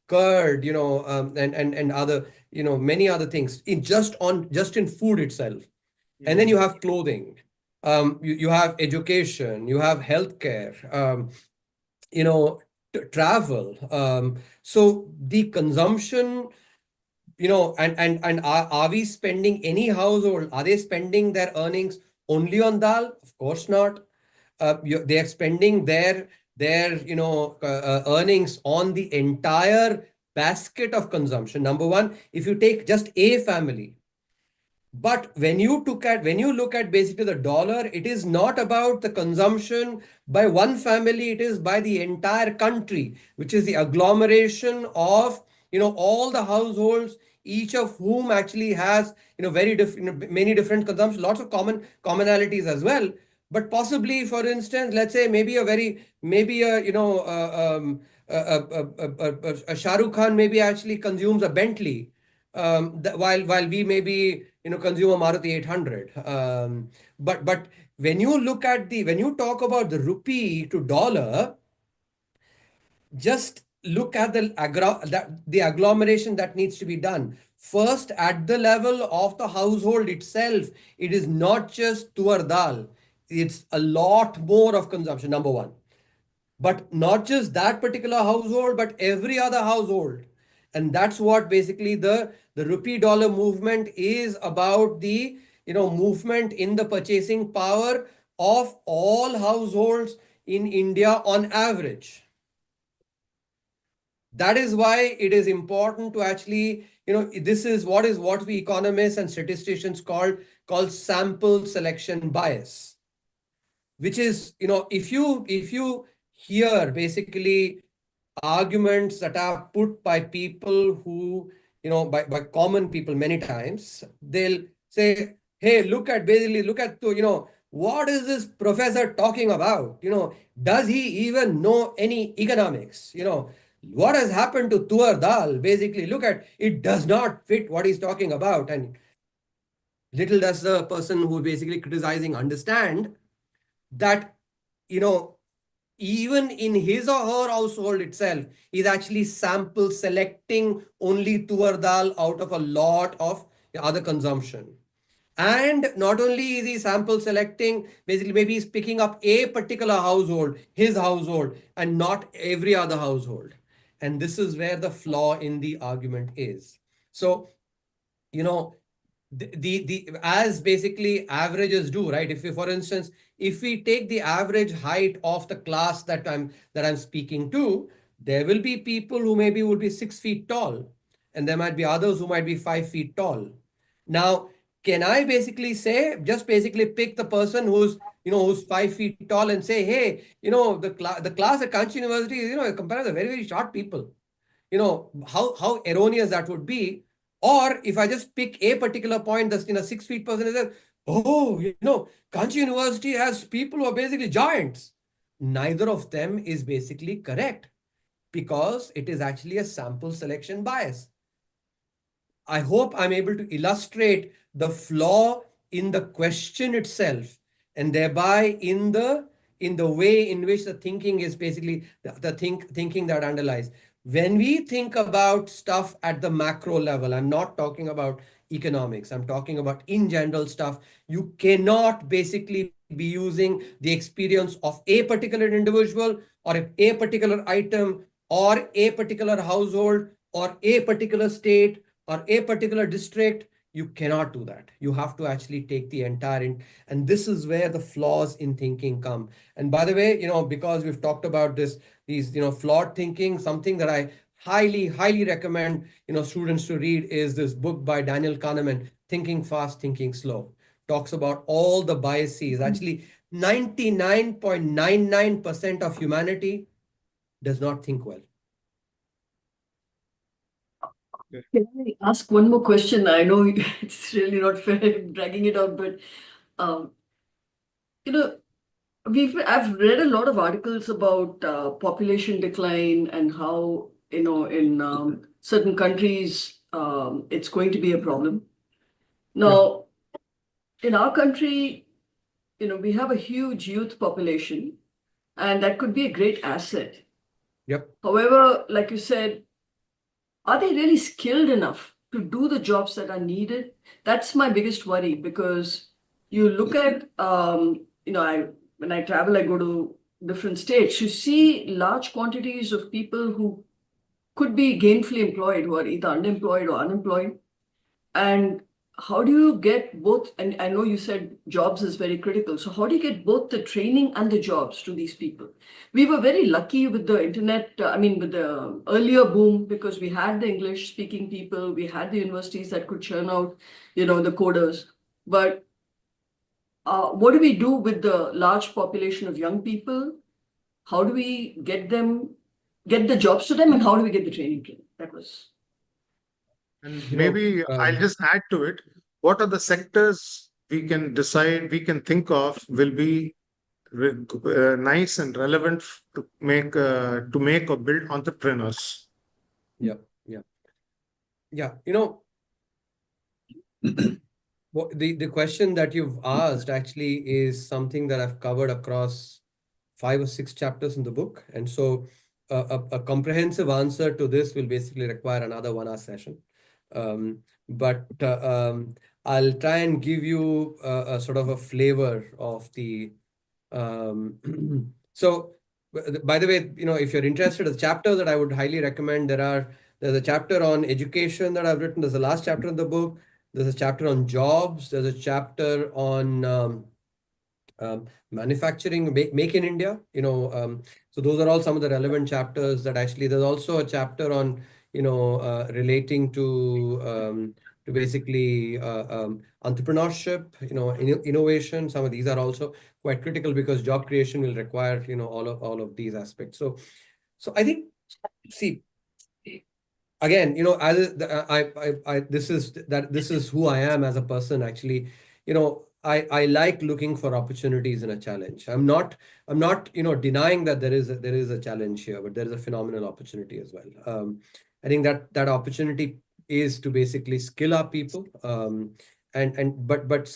curd, and other, many other things just in food itself. And then you have clothing, you have education, you have healthcare, you know, travel. So the consumption, and are we spending any household? Are they spending their earnings only on dal? Of course not. They are spending their earnings on the entire basket of consumption. Number one, if you take just a family, but when you look at basically the dollar, it is not about the consumption by one family, it is by the entire country, which is the agglomeration of all the households, each of whom actually has very different, many different consumption, lots of commonalities as well. But possibly, for instance, let's say maybe a Shah Rukh Khan maybe actually consumes a Bentley, while we maybe consume a Maruti 800. But when you talk about the rupee to dollar, just look at the agglomeration that needs to be done. First, at the level of the household itself, it is not just tuar dal. It's a lot more of consumption, number one. But not just that particular household, but every other household. And that's what basically the rupee dollar movement is about, the movement in the purchasing power of all households in India on average. That is why it is important to actually, this is what we economists and statisticians call sample selection bias, which is, if you hear basically arguments that are put by people who, by common people many times, they'll say, hey, look at what is this professor talking about? Does he even know any economics? What has happened to tuar dal? Basically, look at it, does not fit what he's talking about. And little does the person who basically criticizing understand that, even in his or her household itself, is actually sample selecting only tuar dal out of a lot of other consumption. And not only is he sample selecting, basically maybe he's picking up a particular household, his household, and not every other household. And this is where the flaw in the argument is. So, the as basically averages do, right? If we, for instance, if we take the average height of the class that I'm speaking to, there will be people who maybe will be 6 feet tall, and there might be others who might be 5 feet tall. Now, can I basically say, just basically pick the person who's 5 feet tall and say, hey, the class at Kanchi University is, compared to very, very short people, how erroneous that would be. Or if I just pick a particular point, that's 6 feet person, is oh, Kanchi University has people who are basically giants. Neither of them is basically correct, because it is actually a sample selection bias. I hope I'm able to illustrate the flaw in the question itself, and thereby in the way in which the thinking is basically the thinking that underlies. When we think about stuff at the macro level, I'm not talking about economics, I'm talking about in general stuff. You cannot basically be using the experience of a particular individual or a particular item or a particular household or a particular state or a particular district. You cannot do that. You have to actually take the entire, and this is where the flaws in thinking come. And by the way, because we've talked about these flawed thinking, something that I highly recommend students to read is this book by Daniel Kahneman, Thinking Fast, Thinking Slow. Talks about all the biases. Actually, 99.99% of humanity does not think well. Can I ask one more question? I know it's really not fair dragging it out, but um, you know, I've read a lot of articles about population decline and how in certain countries it's going to be a problem. Now, in our country, we have a huge youth population, and that could be a great asset. Yep. However, like you said, are they really skilled enough to do the jobs that are needed? That's my biggest worry, because you look at, when I travel, I go to different states, you see large quantities of people who could be gainfully employed, who are either underemployed or unemployed. And how do you get both? And I know you said jobs is very critical. So how do you get both the training and the jobs to these people? We were very lucky with the internet, with the earlier boom, because we had the English speaking people, we had the universities that could churn out, the coders. But what do we do with the large population of young people? How do we get the jobs to them, and how do we get the training to them? That was. And You know, maybe I'll just add to it. What are the sectors we can think of will be nice and relevant to make or build entrepreneurs? yeah. The question that you've asked actually is something that I've covered across 5 or 6 chapters in the book. And so a comprehensive answer to this will basically require another 1 hour session. But I'll try and give you a sort of a flavor of the... So, by the way, if you're interested, the chapter that I would highly recommend, there's a chapter on education that I've written. There's the last chapter in the book. There's a chapter on jobs. There's a chapter on manufacturing, make in India. So those are all some of the relevant chapters that actually. There's also a chapter on relating to basically entrepreneurship, innovation. Some of these are also quite critical because job creation will require all of these aspects. So I think, see, again, this is who I am as a person. Actually, I like looking for opportunities in a challenge. I'm not denying that there is a challenge here, but there is a phenomenal opportunity as well. I think that opportunity is to basically skill our people. But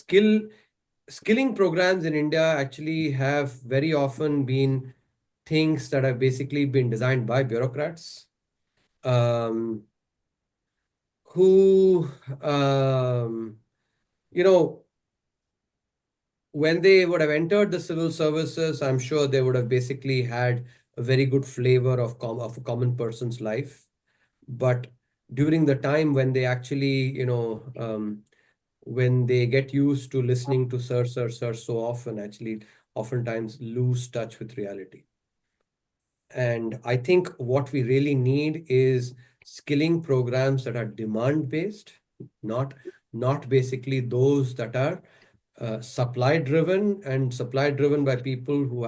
skilling programs in India actually have very often been things that have basically been designed by bureaucrats. Who, when they would have entered the civil services, I'm sure they would have basically had a very good flavor of a common person's life. But during the time when they actually, when they get used to listening to sir so often, actually, oftentimes lose touch with reality. And I think what we really need is skilling programs that are demand-based, not basically those that are supply-driven by people who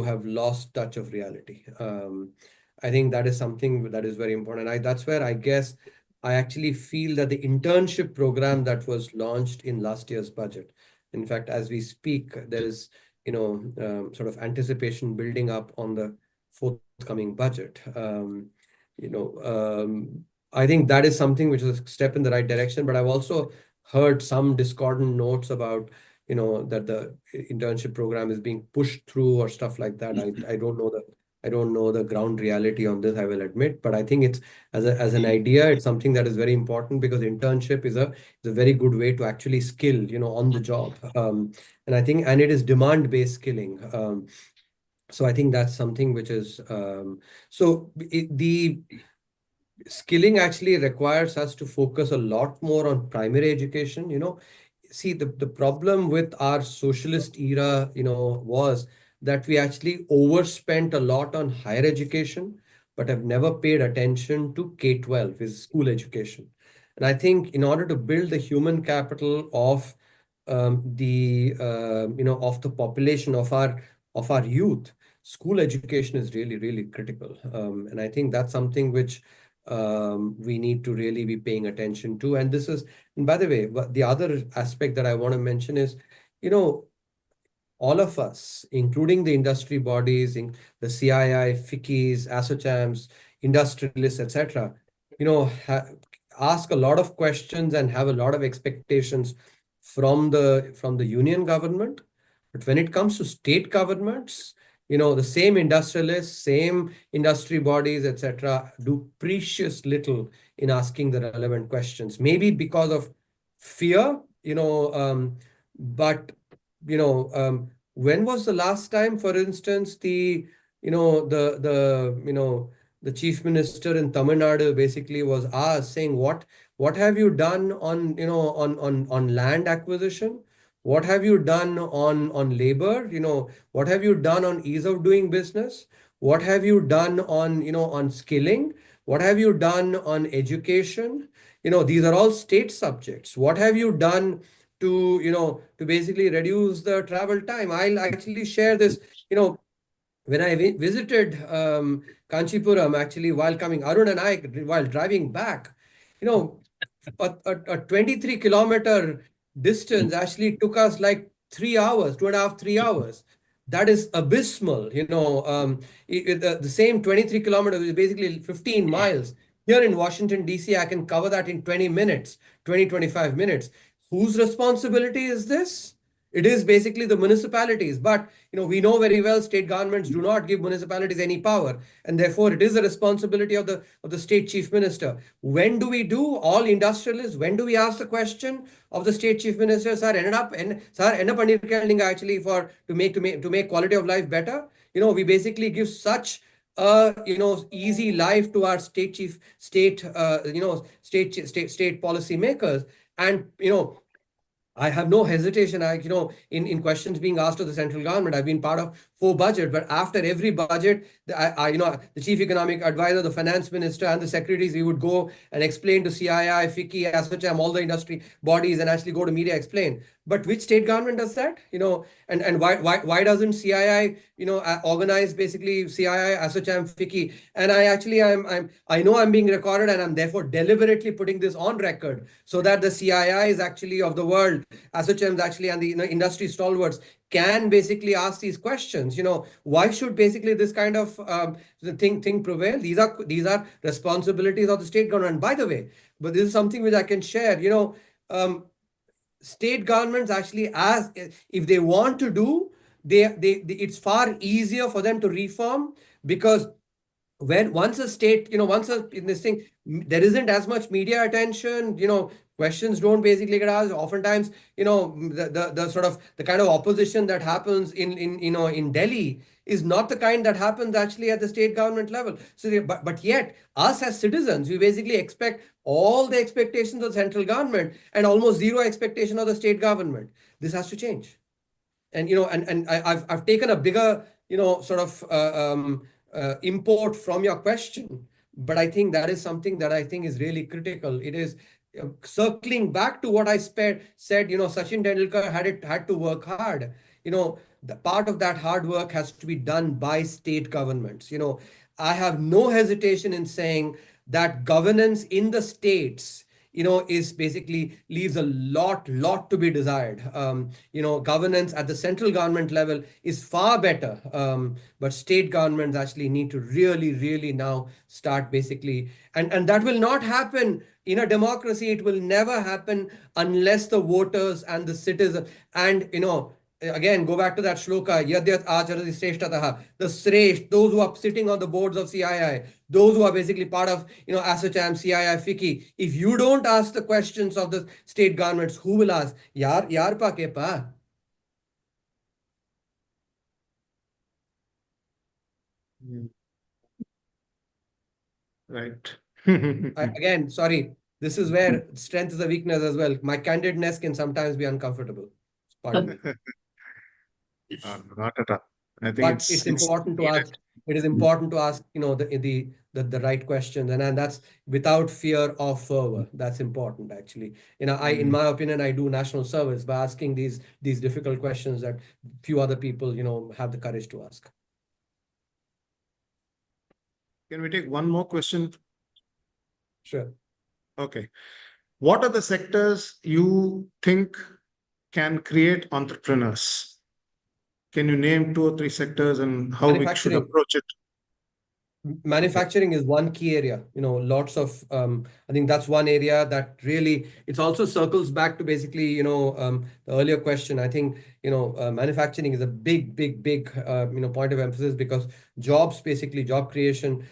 have lost touch of reality. I think that is something that is very important. That's where I guess I actually feel that the internship program that was launched in last year's budget, in fact, as we speak, there is sort of anticipation building up on the forthcoming budget. I think that is something which is a step in the right direction. But I've also heard some discordant notes about that the internship program is being pushed through or stuff like that. I don't know the ground reality on this, I will admit, but I think it's as an idea, it's something that is very important, because internship is a very good way to actually skill on the job. And it is demand-based skilling. So I think that's something which is the skilling actually requires us to focus a lot more on primary education. See, the problem with our socialist era was that we actually overspent a lot on higher education, but have never paid attention to K-12, is school education. And I think in order to build the human capital of of the population of our youth, school education is really, really critical. And I think that's something which we need to really be paying attention to. And by the way, the other aspect that I want to mention is, all of us, including the industry bodies, the CII, FICCIs, ASSOCHAMs, industrialists, etc., ask a lot of questions and have a lot of expectations from the union government. But when it comes to state governments, the same industrialists, same industry bodies, etc., do precious little in asking the relevant questions. Maybe because of fear, but when was the last time, for instance, the chief minister in Tamil Nadu basically was asked, saying, what have you done on land acquisition? What have you done on labor? What have you done on ease of doing business? What have you done on skilling? What have you done on education? These are all state subjects. What have you done to basically reduce the travel time? I'll actually share this. When I visited Kanchipuram, actually, while coming, Arun and I, while driving back, a 23-kilometer distance actually took us like 3 hours, 2.5, 3 hours. That is abysmal. The same 23 kilometers is basically 15 miles. Here in Washington, D.C., I can cover that in 20 minutes, 25 minutes. Whose responsibility is this? It is basically the municipalities. But we know very well state governments do not give municipalities any power, and therefore it is the responsibility of the state chief minister. When do we do all industrialists? When do we ask the question of the state chief minister, sir, actually to make quality of life better? We basically give such easy life to our state policy makers. And I have no hesitation, in questions being asked of the central government. I've been part of 4 budgets, but after every budget, the chief economic advisor, the finance minister, and the secretaries, we would go and explain to CII, FICCI, ASSOCHAM, all the industry bodies, and actually go to media explain. But which state government does that? And why doesn't CII, organize basically CII, ASSOCHAM, FICCI? And I know I'm being recorded, and I'm therefore deliberately putting this on record so that the CIIs actually of the world, ASSOCHAMs actually, and the industry stalwarts can basically ask these questions. Why should basically this kind of thing prevail? These are responsibilities of the state government. By the way, but this is something which I can share. State governments actually, if they want to do, it's far easier for them to reform, because once a state, in this thing, there isn't as much media attention, questions don't basically get asked. Oftentimes, the sort of the kind of opposition that happens in Delhi is not the kind that happens actually at the state government level. So, but yet, us as citizens, we basically expect all the expectations of the central government and almost zero expectation of the state government. This has to change. And I've taken a bigger sort of import from your question, but I think that is something that I think is really critical. It is circling back to what I said. Sachin Tendulkar had to work hard. The part of that hard work has to be done by state governments. I have no hesitation in saying that governance in the states is basically leaves a lot to be desired. Governance at the central government level is far better, but state governments actually need to really now start basically, and that will not happen in a democracy. It will never happen unless the voters and the citizens, and again, go back to that shloka, Yadyat Acharati Sreshtataha, the Sresht, those who are sitting on the boards of CII, those who are basically part of, ASSOCHAM, CII, FICCI. If you don't ask the questions of the state governments, who will ask? Yar pa ke pa. Right. Again, sorry, this is where strength is a weakness as well. My candidness can sometimes be uncomfortable. Pardon me. Not at all. I think But it's important to ask it is important to ask, the right questions, and that's without fear of fervor. That's important, actually. In my opinion, I do national service by asking these difficult questions that few other people, have the courage to ask. Can we take one more question? Sure. Okay. What are the sectors you think can create entrepreneurs? Can you name 2 or 3 sectors and how we should Manufacturing. approach it? Manufacturing is one key area. Lots of, I think that's one area that really, it also circles back to basically, the earlier question. I think, manufacturing is a big, big, big, point of emphasis, because jobs, basically job creation,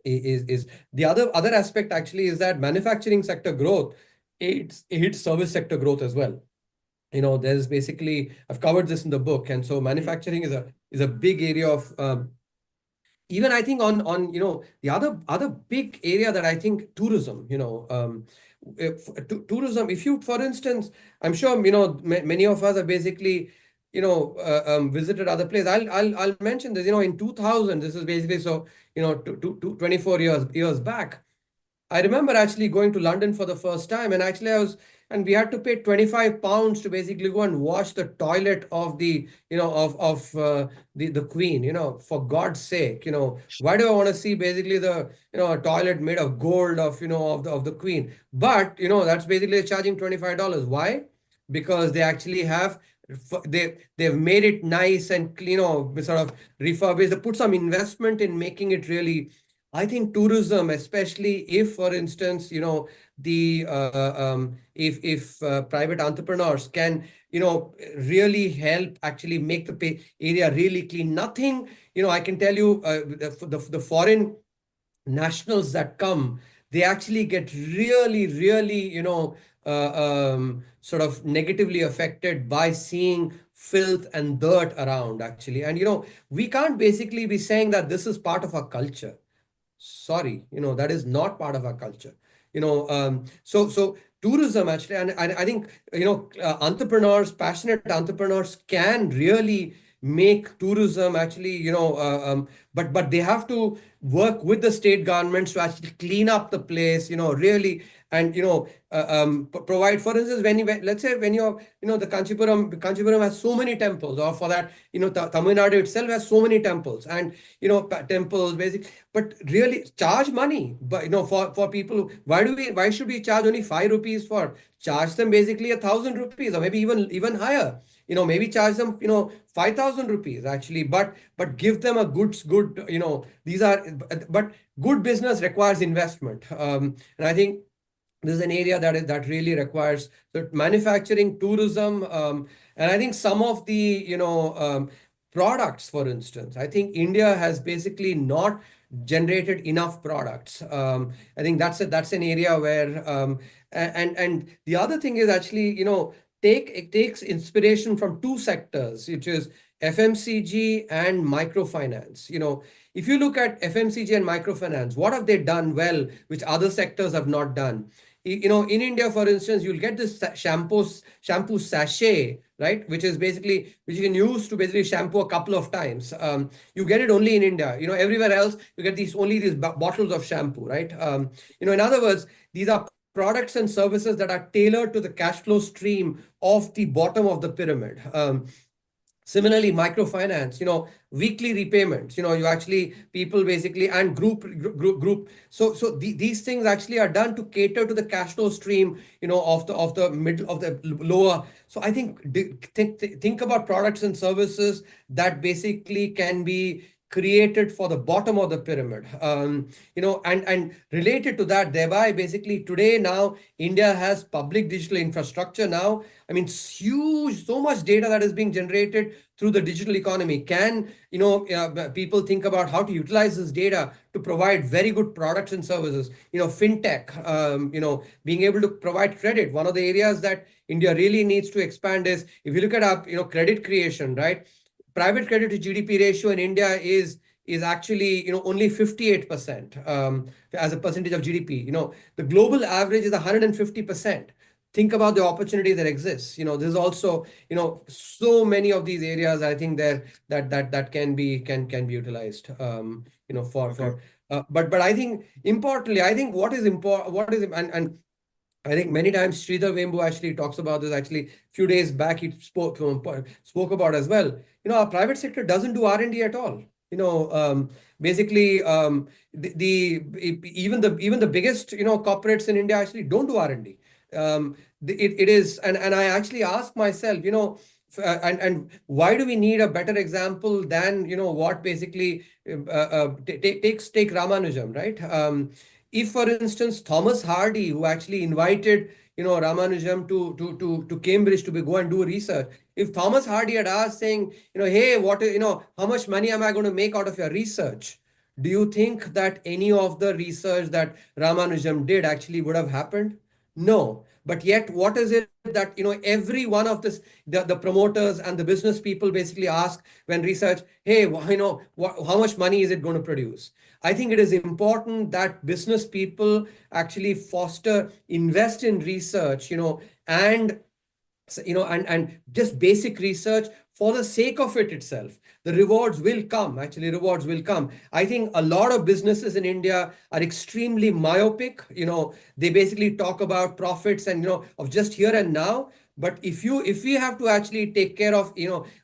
is the other aspect actually, is that manufacturing sector growth, it hits service sector growth as well. There's basically, I've covered this in the book. And so manufacturing is a big area of, even I think on the other big area that I think, tourism. Tourism. If you, for instance, I'm sure many of us have basically visited other places. I'll mention this. In 2000, this is basically, so 24 years back. I remember actually going to London for the first time, and actually and we had to pay 25 pounds to basically go and wash the toilet of the Queen. For God's sake, why do I want to see basically the a toilet made of gold of of the Queen? But that's basically charging $25. Why? Because they actually have, they've made it nice and clean, sort of refurbished. They put some investment in making it really. I think tourism, especially if, for instance, if private entrepreneurs can, really help actually make the area really clean. Nothing, I can tell you, the foreign nationals that come, they actually get really, really, sort of negatively affected by seeing filth and dirt around, actually. And, we can't basically be saying that this is part of our culture. Sorry, that is not part of our culture. So tourism, actually, and I think, entrepreneurs, passionate entrepreneurs can really make tourism actually, but they have to work with the state governments to actually clean up the place, really, and provide. For instance, let's say when you're, the Kanchipuram has so many temples, or for that, Tamil Nadu itself has so many temples, and temples basic, but really charge money. But for people, why should we charge only 5 rupees for? Charge them basically 1,000 rupees, or maybe even higher. Maybe charge them 5,000 rupees actually, but give them a good these are, but good business requires investment, and I think this is an area that really requires, so manufacturing, tourism, and I think some of the products, for instance, I think India has basically not generated enough products. I think that's an area where, and the other thing is actually, it takes inspiration from 2 sectors, which is FMCG and microfinance. If you look at FMCG and microfinance, what have they done well, which other sectors have not done? In India, for instance, you'll get this shampoo sachet, right? Which you can use to basically shampoo a couple of times. You get it only in India. Everywhere else, you get only these bottles of shampoo, right? In other words, these are products and services that are tailored to the cash flow stream of the bottom of the pyramid. Similarly, microfinance, weekly repayments, you actually, people basically, and group. So these things actually are done to cater to the cash flow stream, of the middle, of the lower. So I think think about products and services that basically can be created for the bottom of the pyramid, and related to that, thereby basically today now India has public digital infrastructure now. I mean, it's huge, so much data that is being generated through the digital economy. Can people think about how to utilize this data to provide very good products and services? Fintech, being able to provide credit. One of the areas that India really needs to expand is, if you look at our credit creation, right? Private credit to GDP ratio in India is actually only 58% as a percentage of GDP. The global average is 150%. think about the opportunity that exists. There's also, so many of these areas, I think that can be utilized, but I think importantly, I think and I think many times Sridhar Vembu actually talks about this. Actually, a few days back, he spoke about as well. Our private sector doesn't do R&D at all. Basically, even the biggest corporates in India actually don't do R&D. It is, and I actually ask myself, and why do we need a better example than what basically take Ramanujan, right? If, for instance, Thomas Hardy, who actually invited Ramanujan to Cambridge to go and do research, if Thomas Hardy had asked, saying, hey, how much money am I going to make out of your research? Do you think that any of the research that Ramanujan did actually would have happened? No. But yet, what is it that every one of the promoters and the business people basically ask when research, hey, how much money is it going to produce? I think it is important that business people actually invest in research, and just basic research for the sake of it itself. The rewards will come. Actually, rewards will come. I think a lot of businesses in India are extremely myopic. They basically talk about profits and of just here and now. But if we have to actually take care of,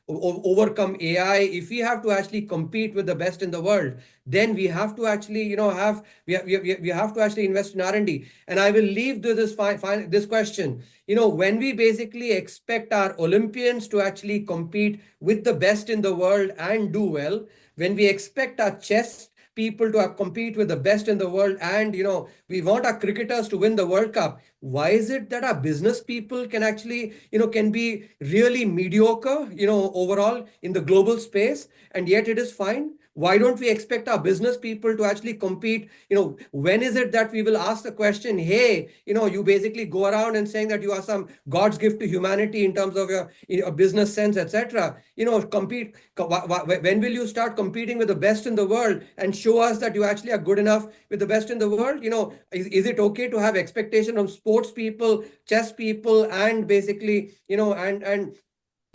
overcome AI, if we have to actually compete with the best in the world, then we have to actually, we have to actually invest in R&D. And I will leave this question. When we basically expect our Olympians to actually compete with the best in the world and do well, when we expect our chess people to compete with the best in the world, and we want our cricketers to win the World Cup, why is it that our business people can actually can be really mediocre overall in the global space, and yet it is fine? Why don't we expect our business people to actually compete? When is it that we will ask the question, hey, you basically go around and saying that you are some God's gift to humanity in terms of your business sense, etc. Compete. When will you start competing with the best in the world and show us that you actually are good enough with the best in the world? Is it okay to have expectation of sports people, chess people, and basically,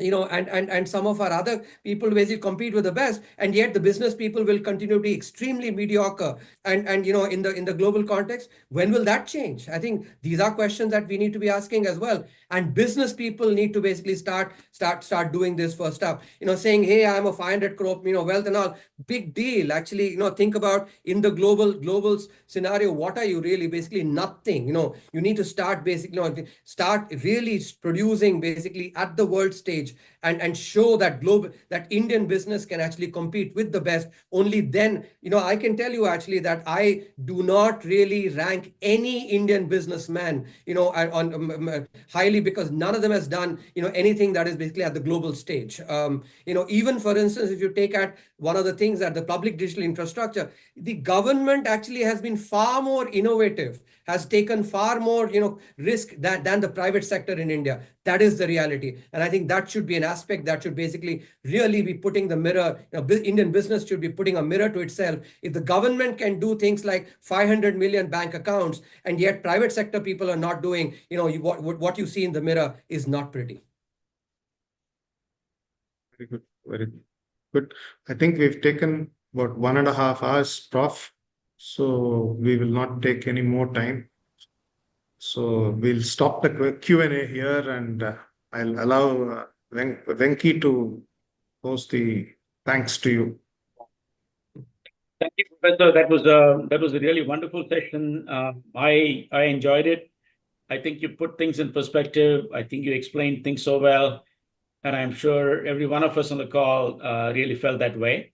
and some of our other people basically compete with the best, and yet the business people will continue to be extremely mediocre, and in the global context? When will that change? I think these are questions that we need to be asking as well, and business people need to basically start doing this first up, saying, hey, I'm a 500 crore wealth and all. Big deal. Actually, think about in the global scenario, what are you really? Basically nothing. You need to start basically start really producing basically at the world stage, and show that Indian business can actually compete with the best. Only then, I can tell you actually that I do not really rank any Indian businessman, on highly, because none of them has done, anything that is basically at the global stage. Even for instance, if you take at one of the things that the public digital infrastructure, the government actually has been far more innovative, has taken far more, risk than the private sector in India. That is the reality. And I think that should be an aspect that should basically really be putting the mirror, Indian business should be putting a mirror to itself. If the government can do things like 500 million bank accounts, and yet private sector people are not doing, what you see in the mirror is not pretty. Very good. Very good. I think we've taken about 1.5 hours, Prof. So we will not take any more time. So we'll stop the Q&A here, and I'll allow Venki to post the thanks to you. Thank you, Professor. That was a really wonderful session. I enjoyed it. I think you put things in perspective. I think you explained things so well, and I'm sure every one of us on the call really felt that way.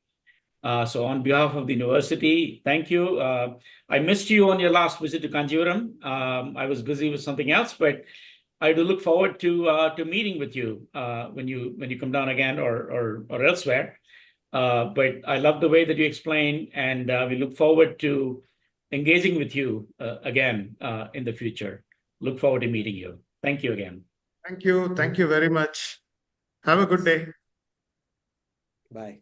So on behalf of the university, thank you. I missed you on your last visit to Kanchipuram. I was busy with something else, but I do look forward to meeting with you when you come down again or elsewhere. But I love the way that you explain, and we look forward to engaging with you again in the future. Look forward to meeting you. Thank you again. Thank you. Thank you very much. Have a good day. Bye.